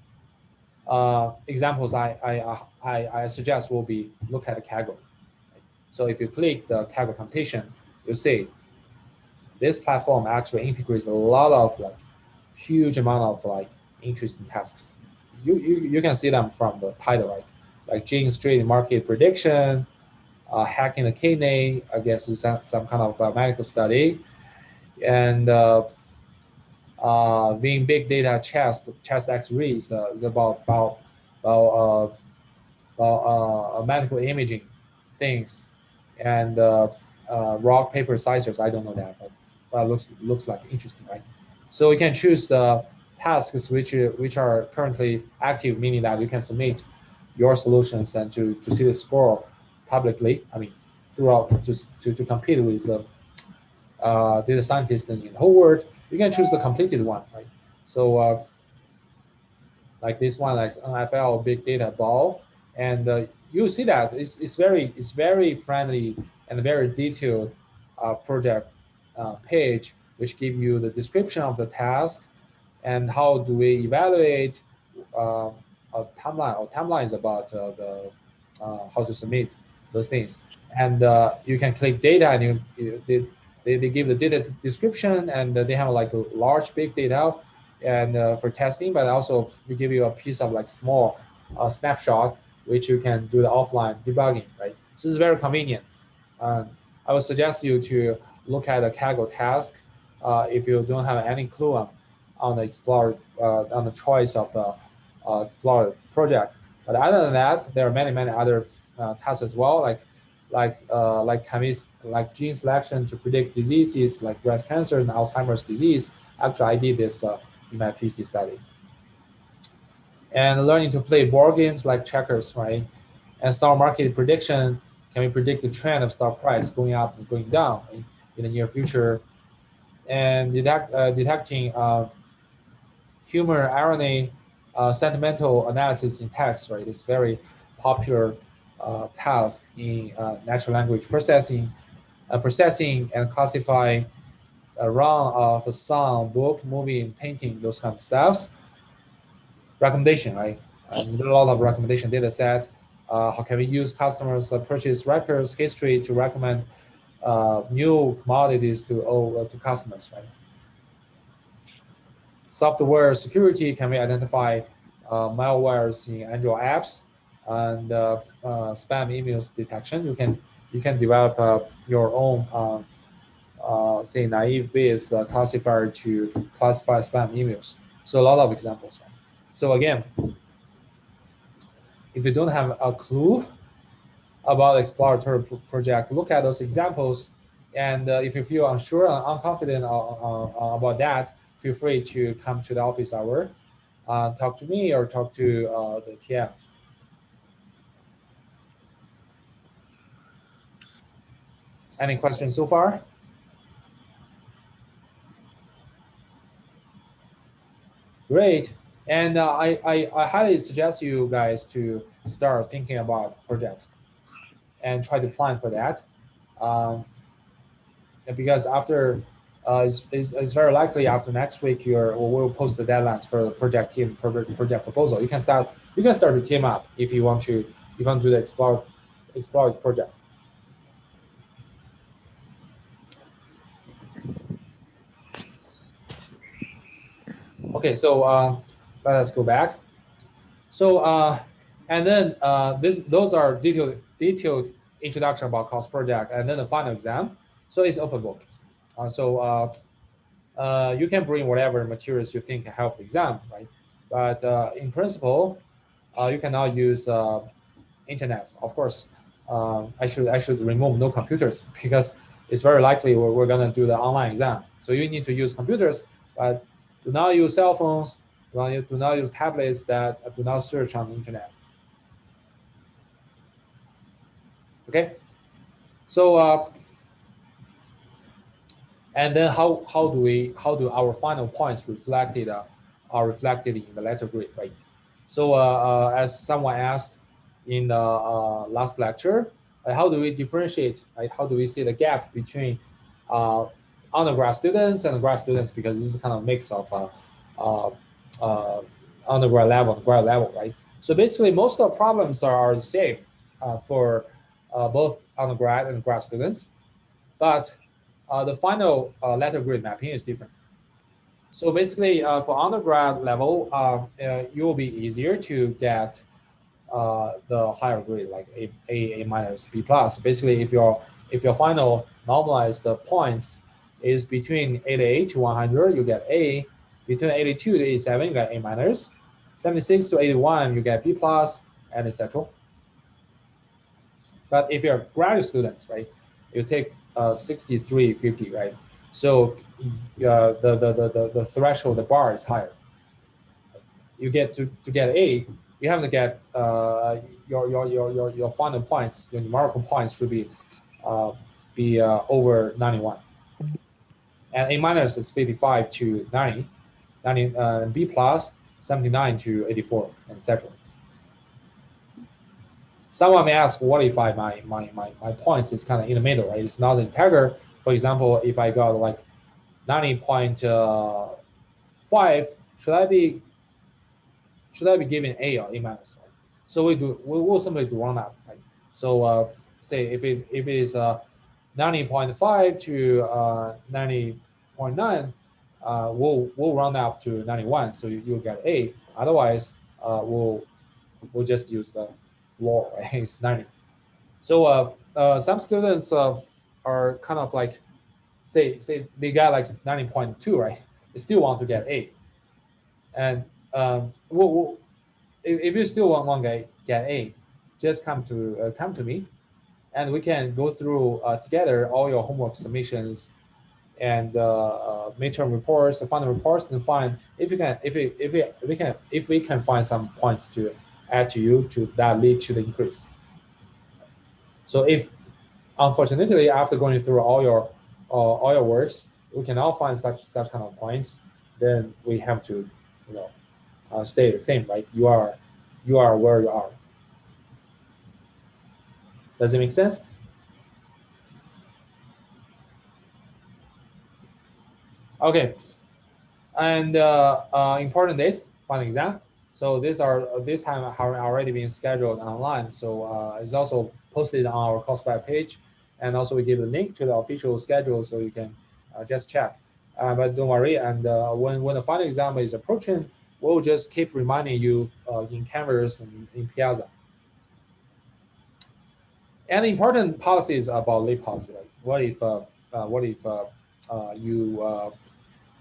examples I suggest will be look at the Kaggle. So if you click the Kaggle computation, you see this platform actually integrates a lot of like huge amount of like interesting tasks. You can see them from the title, right? Like gene street market prediction, hacking the kidney, I guess is some kind of biomedical study, and being big data chest X-rays is about medical imaging things, and rock paper scissors. I don't know that, but looks like interesting, right? So you can choose tasks which are currently active, meaning that you can submit your solutions and to see the score publicly. I mean, throughout to compete with the data scientists in the whole world. You can choose the completed one, right? So like this one, like NFL big data ball, and you see that it's very friendly and very detailed project page, which give you the description of the task and how do we evaluate a timeline. Or timeline is about the how to submit those things, and you can click data, and they give the data description, and they have like a large big data and for testing, but also they give you a piece of like small snapshot which you can do the offline debugging, right? So it's very convenient. I would suggest you to look at a Kaggle task if you don't have any clue on the Explorer on the choice of the Explorer project. But other than that, there are many other tasks as well, like gene selection to predict diseases like breast cancer and Alzheimer's disease. Actually, I did this in my PhD study. And learning to play board games like checkers, right? And stock market prediction, can we predict the trend of stock price going up and going down in the near future? And detecting humor, irony, sentimental analysis in text, right? It's very popular task in natural language processing and classifying a run of a song, book, movie, and painting, those kind of stuffs. Recommendation, right? There are a lot of recommendation data set. How can we use customers' purchase records history to recommend new commodities to customers, right? Software security, can we identify malwares in Android apps, and spam emails detection? You can develop your own say naive based classifier to classify spam emails. So a lot of examples, right? So again, if you don't have a clue about the exploratory project, look at those examples, and if you feel unsure and unconfident about that, feel free to come to the office hour, talk to me or talk to the TMs. Any questions so far? Great. And I highly suggest you guys to start thinking about projects and try to plan for that. Because after, it's very likely after next week, we'll post the deadlines for the project team project proposal. You can start to team up if you want to do the explore project. Okay, so let us go back. So and then those are detailed introduction about course project, and then the final exam. So it's open book. You can bring whatever materials you think help the exam, right? But in principle, you cannot use internet. Of course, I should remove no computers because it's very likely we're gonna do the online exam. So you need to use computers, but do not use cell phones. Do not use tablets that do not search on the internet. Okay, so and then how do our final points are reflected in the letter grade, right? So as someone asked in the last lecture, how do we differentiate? Right? How do we see the gap between undergrad students and grad students? Because this is kind of a mix of undergrad level and grad level, right? So basically, most of the problems are the same for both undergrad and grad students, but the final letter grade mapping is different. So basically, for undergrad level, it will be easier to get the higher grade, like A minus, B plus. Basically, if your final normalized points is between 88 to 100, you get A. Between 82 to 87, you get A minus. 76 to 81, you get B plus, and etc. But if you're graduate students, right, you take 6350, right? So the threshold, the bar is higher. You get to get A, you have to get your final points, your numerical points should be over 91. And A minus is 55 to 90, B plus 79 to 84, etc. Someone may ask, what if my points is kind of in the middle, right? It's not integer. For example, if I got like 90.5, should I be given A or A minus? Right? So we will simply do round up, right? So say if it is 90.5 to 90.9, we'll round up to 91, so you'll get A. Otherwise, we'll just use the floor, right? It's 90. So some students are kind of like, say they got like 90.2, right? They still want to get A. And if you still want to get A, just come to me, and we can go through together all your homework submissions and midterm reports, the final reports, and find if we can find some points to add to you that lead to the increase. So if unfortunately after going through all your works, we cannot find such kind of points, then we have to stay the same, right? You are where you are. Does it make sense? Okay, and important days, final exam. So this time have already been scheduled online. So it's also posted on our course web page, and also we give the link to the official schedule so you can just check. But don't worry, and when the final exam is approaching, we'll just keep reminding you in Canvas and in Piazza. And important policies about late policy. Right? What if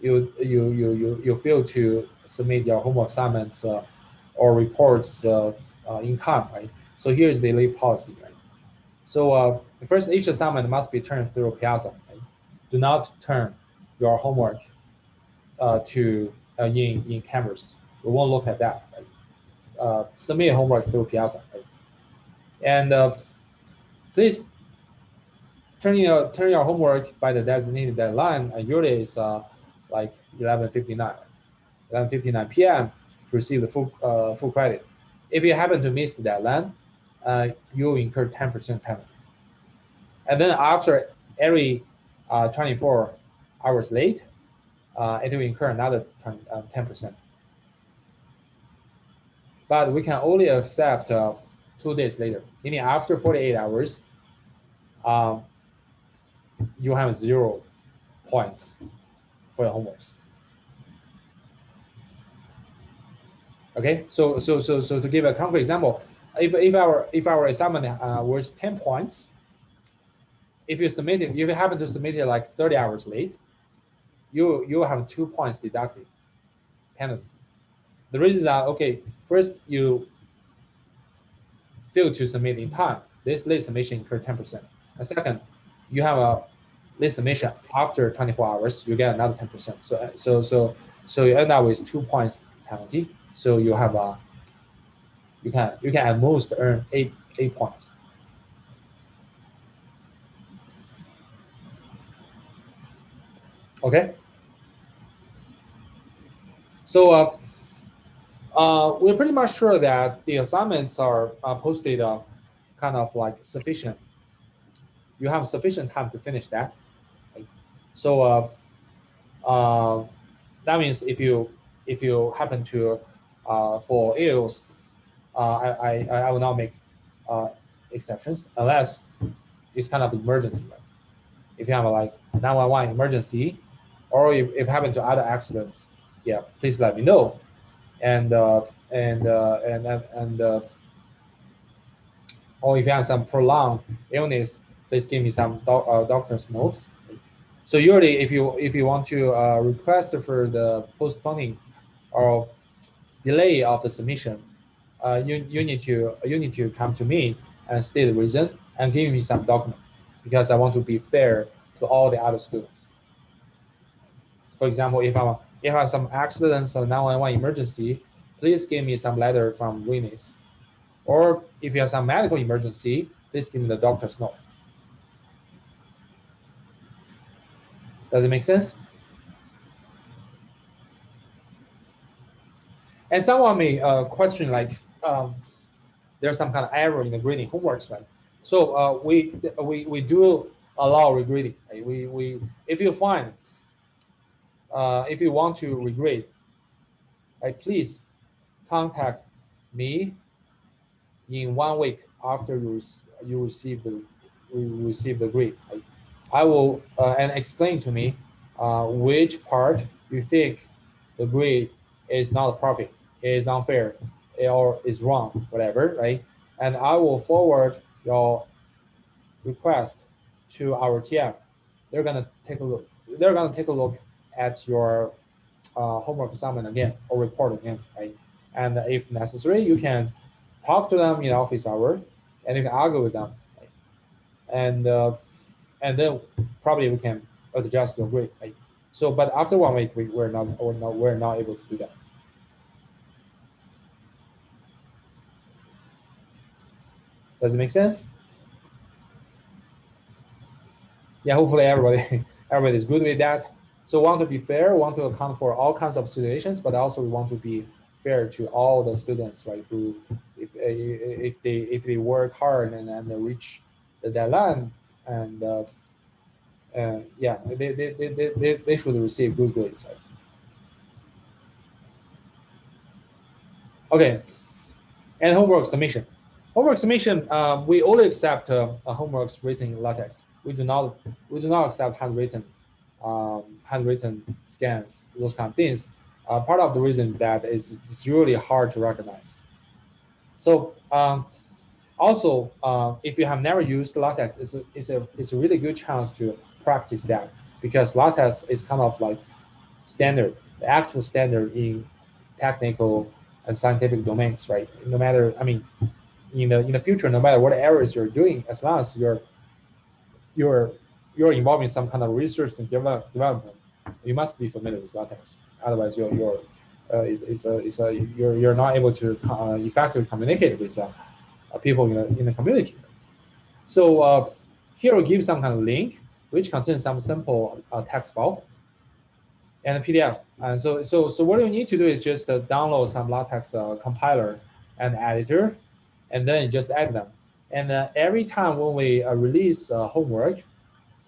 you fail to submit your homework assignments or reports in time, right? So here's the late policy, right? So first, each assignment must be turned through Piazza, right? Do not turn your homework in Canvas. We won't look at that, right? Submit homework through Piazza, right? And please turning your homework by the designated deadline, usually is like 11:59 p.m. to receive the full credit. If you happen to miss the deadline, you incur 10% penalty. And then after every 24 hours late, it will incur another 10%. But we can only accept 2 days later, meaning after 48 hours, you have 0 points for the homeworks. Okay, so to give a concrete example, if our assignment was 10 points, if you happen to submit it like 30 hours late, you have 2 points deducted penalty. The reason is that, okay, first you failed to submit in time. This late submission incurred 10%. And second, you have a late submission after 24 hours, you get another 10%. So you end up with 2 points penalty. So you have you can at most earn 8 points. Okay. So we're pretty much sure that the assignments are posted kind of like sufficient. You have sufficient time to finish that. So that means if you happen to fall ill, I will not make exceptions unless it's kind of emergency. Right? If you have a like 911 emergency, or if it happened to other accidents, yeah, please let me know. And or if you have some prolonged illness, please give me some doctor's notes. So usually, if you want to request for the postponing or delay of the submission, you need to come to me and state the reason and give me some document, because I want to be fair to all the other students. For example, if I have some accidents or 911 emergency, please give me some letter from witness. Or if you have some medical emergency, please give me the doctor's note. Does it make sense? And someone may question like, there's some kind of error in the grading homeworks, right? So we do allow regrading. Right? If you find if you want to regrade, right, please contact me in 1 week after you receive the grade. Right? I will and explain to me which part you think the grade is not appropriate, is unfair, or is wrong, whatever, right? And I will forward your request to our TM. They're gonna take a look. They're gonna take a look at your homework assignment again or report again, right? And if necessary, you can talk to them in office hour, and you can argue with them, right? And then probably we can adjust your grade, right? So, but after 1 week, we're not able to do that. Does it make sense? Yeah, hopefully everybody is good with that. So want to be fair, want to account for all kinds of situations, but also we want to be fair to all the students, right? Who, if they work hard and they reach the deadline, and yeah, they should receive good grades, right? Okay, and homework submission. Homework submission, we only accept homeworks written in LaTeX. We do not accept handwritten scans, those kind of things. Part of the reason that is it's really hard to recognize. So also, if you have never used LaTeX, it's a really good chance to practice that, because LaTeX is kind of like standard, the actual standard in technical and scientific domains, right? No matter, I mean, in the future, no matter what areas you're doing, as long as you're involved in some kind of research and development, you must be familiar with LaTeX. Otherwise, you're not able to effectively communicate with people in the community. So here we give some kind of link which contains some simple text file and a PDF. And so what you need to do is just download some LaTeX compiler and editor, and then just add them. And every time when we release homework,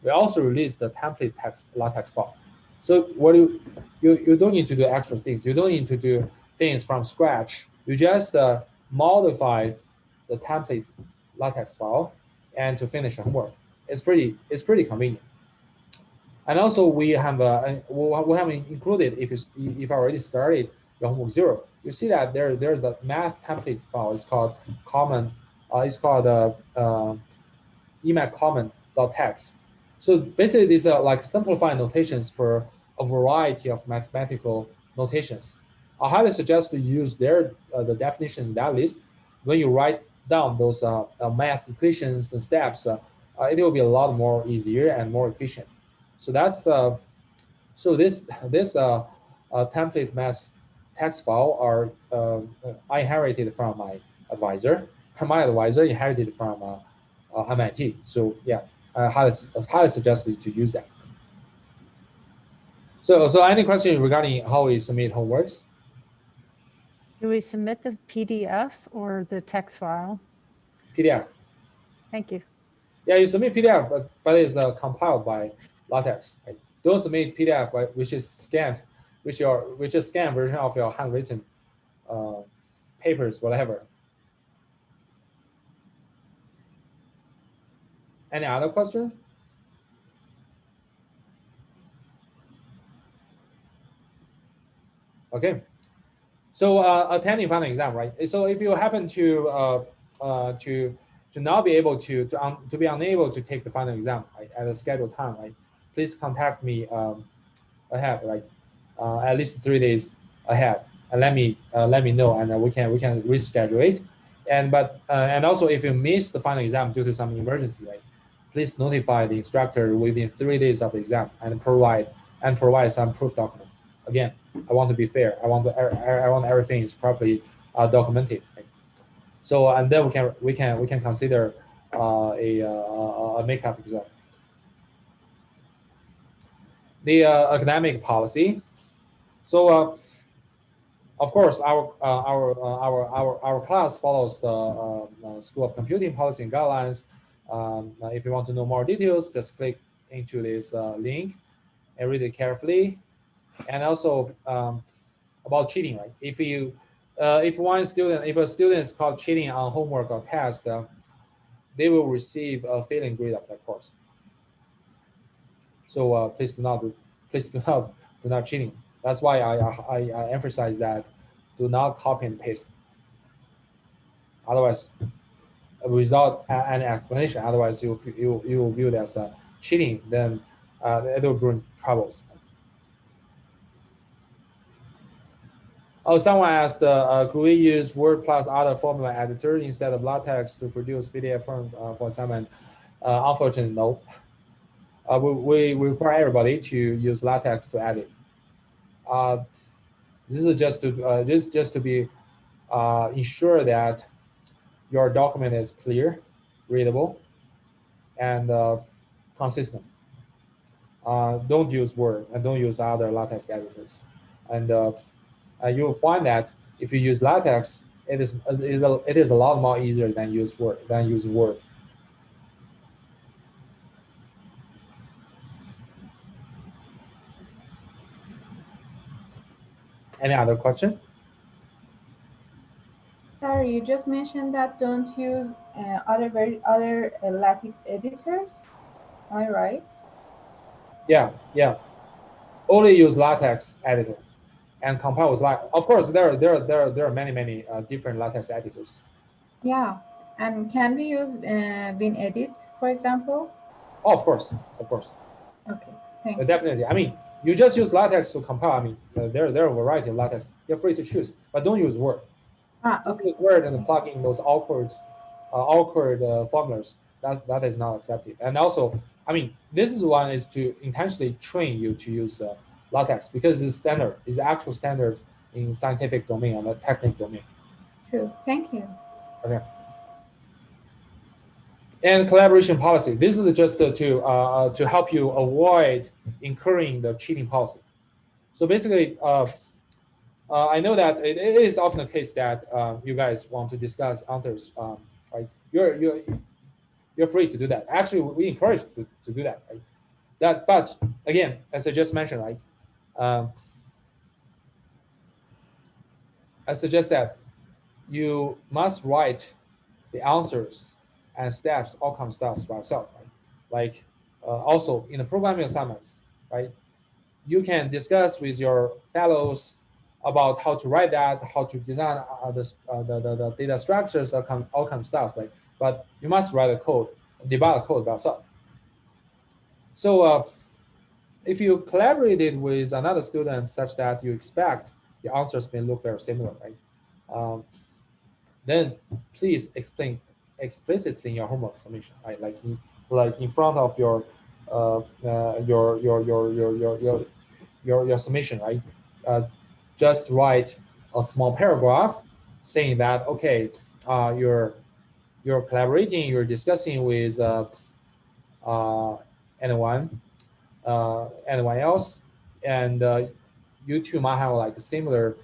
we also release the template LaTeX file. So what you don't need to do extra things. You don't need to do things from scratch. You just modify the template LaTeX file and to finish the homework. It's pretty convenient. And also we have included, if I already started your homework 0, you see that there's a math template file. It's called common. It's called emac common.txt. So basically, these are like simplified notations for a variety of mathematical notations. I highly suggest to use the definition in that list. When you write down those math equations, the steps, it will be a lot more easier and more efficient. So that's the this template math text file are I inherited from my advisor. My advisor inherited from MIT. So yeah, I highly suggest you to use that. So any question regarding how we submit homeworks? Do we submit the PDF or the text file? PDF. Thank you. Yeah, you submit PDF, but it's compiled by LaTeX. Right? Don't submit PDF, right, which is scanned, which is scanned version of your handwritten papers, whatever. Any other questions? Okay. So attending final exam, right? So if you happen to not be able to be unable to take the final exam, right, at a scheduled time, right, please contact me ahead, like at least 3 days ahead, and let me know, and we can reschedule it. And also, if you miss the final exam due to some emergency, right, please notify the instructor within 3 days of the exam and provide some proof document. Again, I want to be fair. I want everything is properly documented. Right? So and then we can consider a makeup exam. The academic policy. So of course our class follows the School of Computing policy and guidelines. If you want to know more details, just click into this link and read it carefully. And also about cheating, right? If a student is caught cheating on homework or test, they will receive a failing grade of that course. So please do not cheating. That's why I emphasize that do not copy and paste. Otherwise, without any explanation, otherwise you will view it as cheating. Then it will bring troubles. Oh, someone asked, could we use Word plus other formula editor instead of LaTeX to produce PDF form for assignment? Unfortunately, no. We require everybody to use LaTeX to edit. This is just to be ensure that your document is clear, readable, and consistent. Don't use Word and don't use other LaTeX editors. And you'll find that if you use LaTeX, it is a lot more easier than using Word. Any other question? Sorry, you just mentioned that don't use other LaTeX editors. Am I right? Yeah. Only use LaTeX editor and compile with LaTeX. Of course, there are many different LaTeX editors. Yeah, and can we use bin edits, for example? Oh, of course. Okay, thank you. Definitely. I mean, you just use LaTeX to compile. I mean, there are a variety of LaTeX. You're free to choose, but don't use Word. Okay. Word and plug in those awkward formulas. That is not accepted. And also, I mean, this is to intentionally train you to use LaTeX because it's standard. It's the actual standard in scientific domain and the technical domain. True. Thank you. Okay. And collaboration policy. This is just to help you avoid incurring the cheating policy. So basically, I know that it is often the case that you guys want to discuss answers. Right? You're free to do that. Actually, we encourage to do that. Right? But again, as I just mentioned, like I suggest that you must write the answers and steps, outcome steps by yourself. Right? Like also in the programming assignments, right? You can discuss with your fellows about how to write that, how to design the data structures, outcome stuff, right? But you must write a code, debug the code by yourself. So if you collaborated with another student such that you expect the answers may look very similar, right? Then please explain explicitly in your homework submission, right? Like in front of your submission, right? Just write a small paragraph saying that okay, you're collaborating, you're discussing with anyone else, and you two might have like similar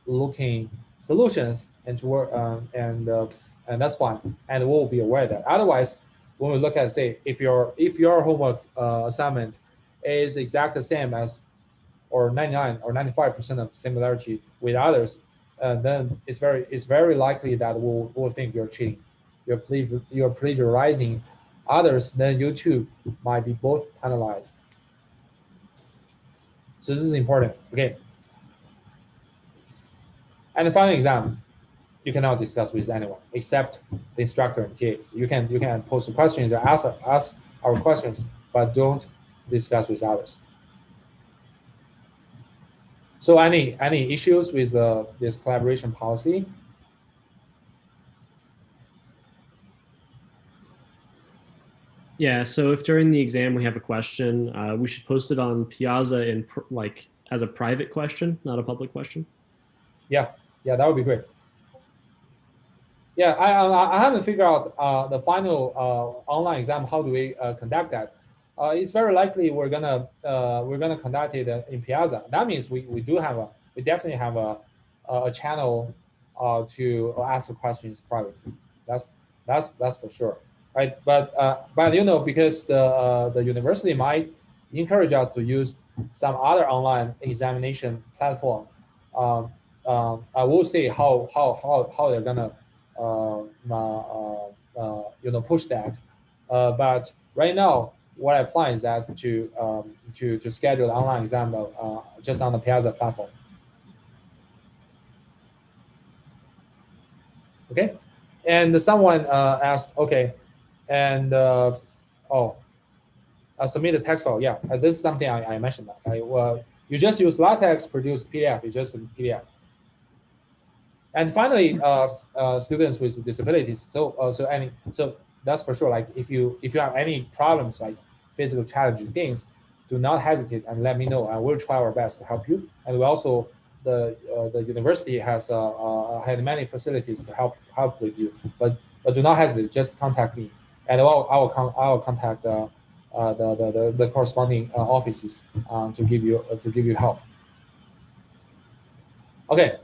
looking solutions, and to work and that's fine, and we'll be aware of that. Otherwise, when we look at, say, if your homework assignment is exactly the same as or 99 or 95% of similarity with others, then it's very likely that we'll think you're cheating, you're plagiarizing others. Then you too might be both penalized. So this is important. Okay. And the final exam, you cannot discuss with anyone except the instructor and TAs. You can post the questions or ask our questions, but don't discuss with others. So any issues with this collaboration policy? Yeah, so if during the exam we have a question, we should post it on Piazza in like as a private question, not a public question. Yeah, that would be great. Yeah, I haven't figured out the final online exam. How do we conduct that? It's very likely we're gonna conduct it in Piazza. That means we definitely have a channel to ask the questions privately. That's for sure, right? But you know, because the university might encourage us to use some other online examination platform. I will see how they're gonna push that. But right now, what I plan is that to schedule the online exam just on the Piazza platform. Okay, and someone asked, okay, and submit the text file. Yeah, this is something I mentioned. You just use LaTeX, produce PDF. You just PDF. And finally, students with disabilities. So that's for sure. Like if you have any problems, like physical challenging things, do not hesitate and let me know. I will try our best to help you. And we also, the university has had many facilities to help with you. But do not hesitate. Just contact me, and I will contact the corresponding offices to give you help. Okay.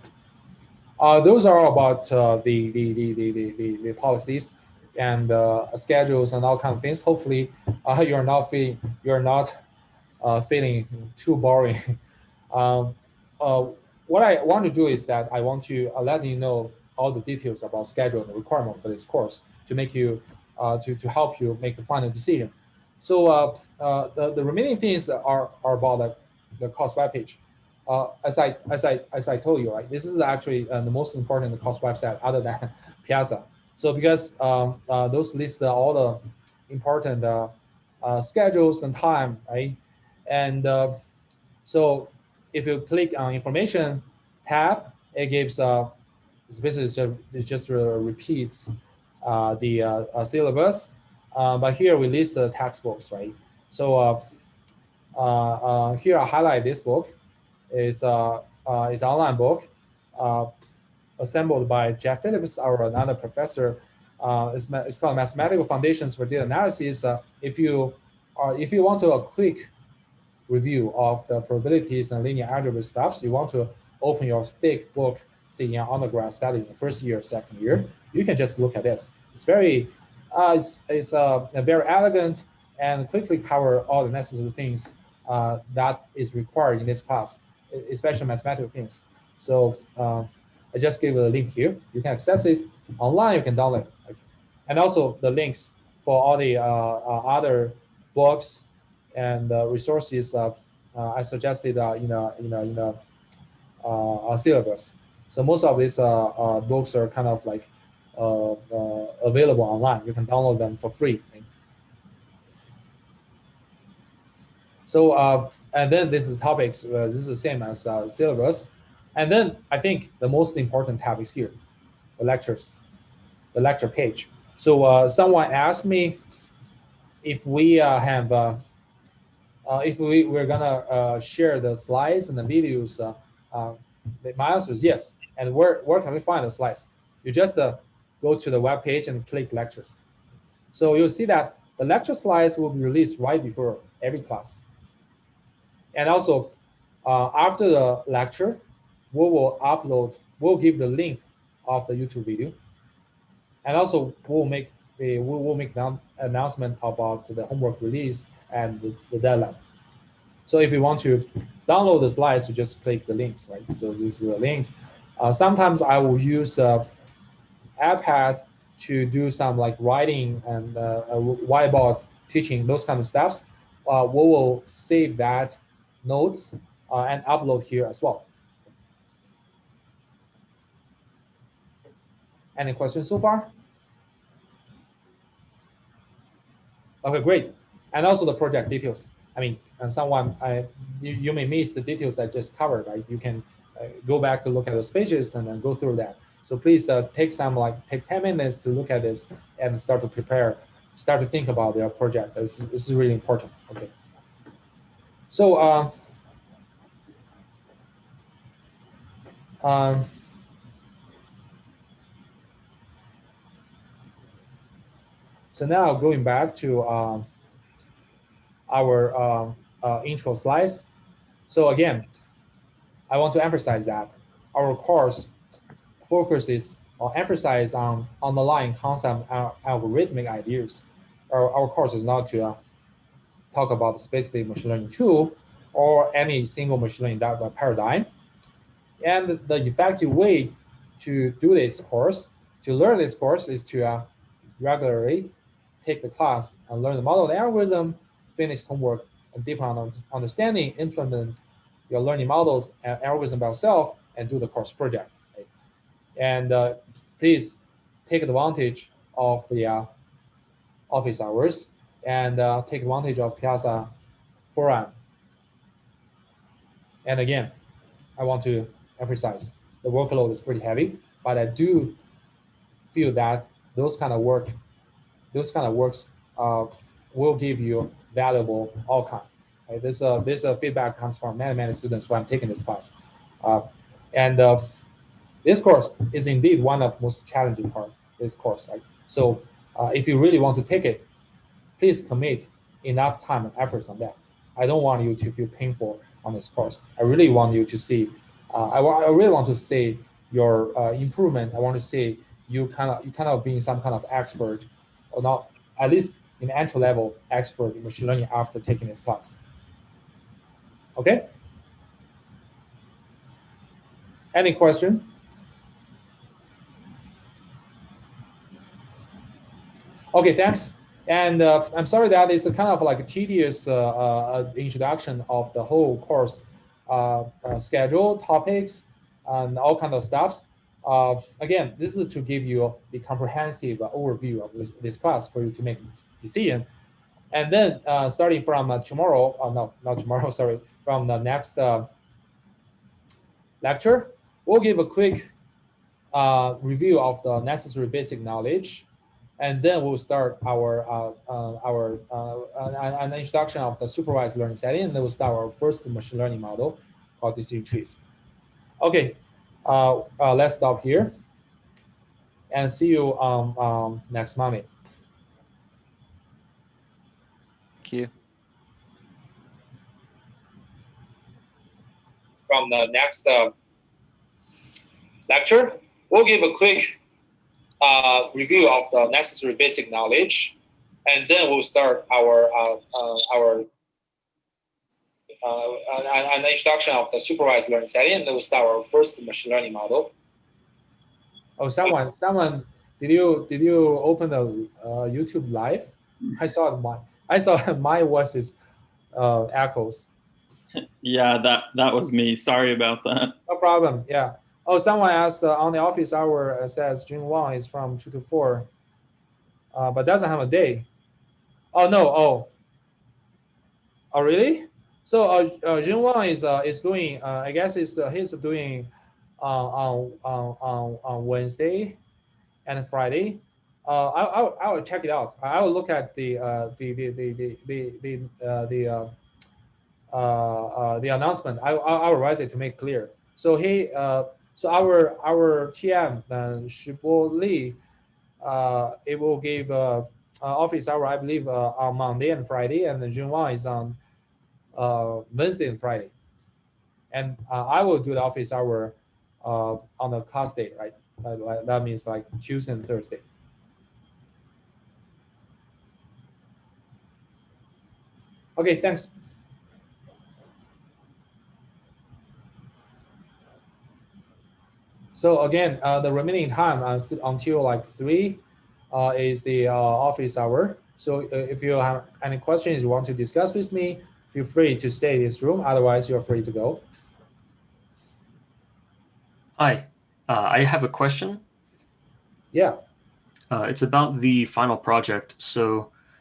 Those are all about the policies and schedules and all kinds of things. Hopefully, you're not feeling too boring. What I want to do is that I want to let you know all the details about schedule and the requirement for this course to make you to help you make the final decision. So the remaining things are about the course webpage. As I told you, right, this is actually the most important course website other than Piazza. So because those list all the important schedules and time, right? And so if you click on information tab, it gives it's basically it just repeats the syllabus. But here we list the textbooks, right? So here I highlight this book. Is an online book assembled by Jeff Phillips, our another professor it's called Mathematical Foundations for Data Analysis. If you want to a quick review of the probabilities and linear algebra stuff, so you want to open your thick book, say in undergrad study in first year, second year, you can just look at this. It's very, it's a very elegant and quickly cover all the necessary things that is required in this class, especially mathematical things. So I just gave a link here. You can access it online. You can download it, and also the links for all the other books and resources I suggested in a syllabus. So most of these books are kind of like available online. You can download them for free. So and then this is topics. This is the same as syllabus. And then I think the most important tab is here, the lectures, the lecture page. So someone asked me if we have, if we're gonna share the slides and the videos. My answer is yes. And where can we find the slides? You just go to the web page and click lectures. So you'll see that the lecture slides will be released right before every class. And also after the lecture, we'll give the link of the YouTube video. And also we'll make an announcement about the homework release and the deadline. So if you want to download the slides, you just click the links, right? So this is a link. Sometimes I will use iPad to do some like writing and whiteboard teaching, those kind of stuffs. We will save that notes and upload here as well. Any questions so far? Okay, great. And also the project details. I mean, and you may miss the details I just covered, right? You can go back to look at those pages and then go through that. So please take 10 minutes to look at this and start to prepare, start to think about their project. This is really important. Okay. So so now going back to our intro slides. So again, I want to emphasize that our course focuses or emphasizes on underlying concept and algorithmic ideas. Our course is not to talk about the specific machine learning tool or any single machine learning paradigm. And the effective way to do this course, to learn this course, is to regularly take the class and learn the model of the algorithm, finish homework, and deepen understanding, implement your learning models and algorithm by yourself, and do the course project. Right? And please take advantage of the office hours and take advantage of Piazza Forum. And again, I want to emphasize the workload is pretty heavy, but I do feel that those kind of works will give you valuable outcome. Right? This feedback comes from many students who I'm taking this class, and this course is indeed one of the most challenging part. This course, right? So if you really want to take it, please commit enough time and efforts on that. I don't want you to feel painful on this course. I really want you to see. I really want to see your improvement. I want to see you kind of being some kind of expert, or not, at least an entry level expert in machine learning after taking this class. Okay. Any question? Okay, thanks. And I'm sorry that it's a kind of like a tedious introduction of the whole course schedule, topics, and all kind of stuffs. Again, this is to give you the comprehensive overview of this class for you to make a decision. And then starting from tomorrow, not tomorrow, sorry, from the next lecture, we'll give a quick review of the necessary basic knowledge. And then we'll start an introduction of the supervised learning setting, and then we'll start our first machine learning model called decision trees. Okay, let's stop here. and see you next Monday. Thank you. From the next lecture, we'll give a quick review of the necessary basic knowledge, and then we'll start an introduction of the supervised learning setting, and we'll start our first machine learning model. Oh, someone, did you open the YouTube live? I saw my voice is echoes. Yeah, that was me. Sorry about that. No problem. Yeah. Oh, someone asked on the office hour says June 1 is from 2 to 4, but doesn't have a day. Oh no. Oh really? So June 1 is doing. I guess he's doing on Wednesday and Friday. I will check it out. I will look at the announcement. I will write it to make clear. So so our TM Shibo Li, it will give office hour, I believe, on Monday and Friday, and then June 1 is on Wednesday and Friday. And I will do the office hour on the class day, right? That means like Tuesday and Thursday. Okay, thanks. So again, the remaining time until like 3 is the office hour. So if you have any questions you want to discuss with me, feel free to stay in this room. Otherwise, you're free to go. Hi, I have a question. Yeah. It's about the final project. So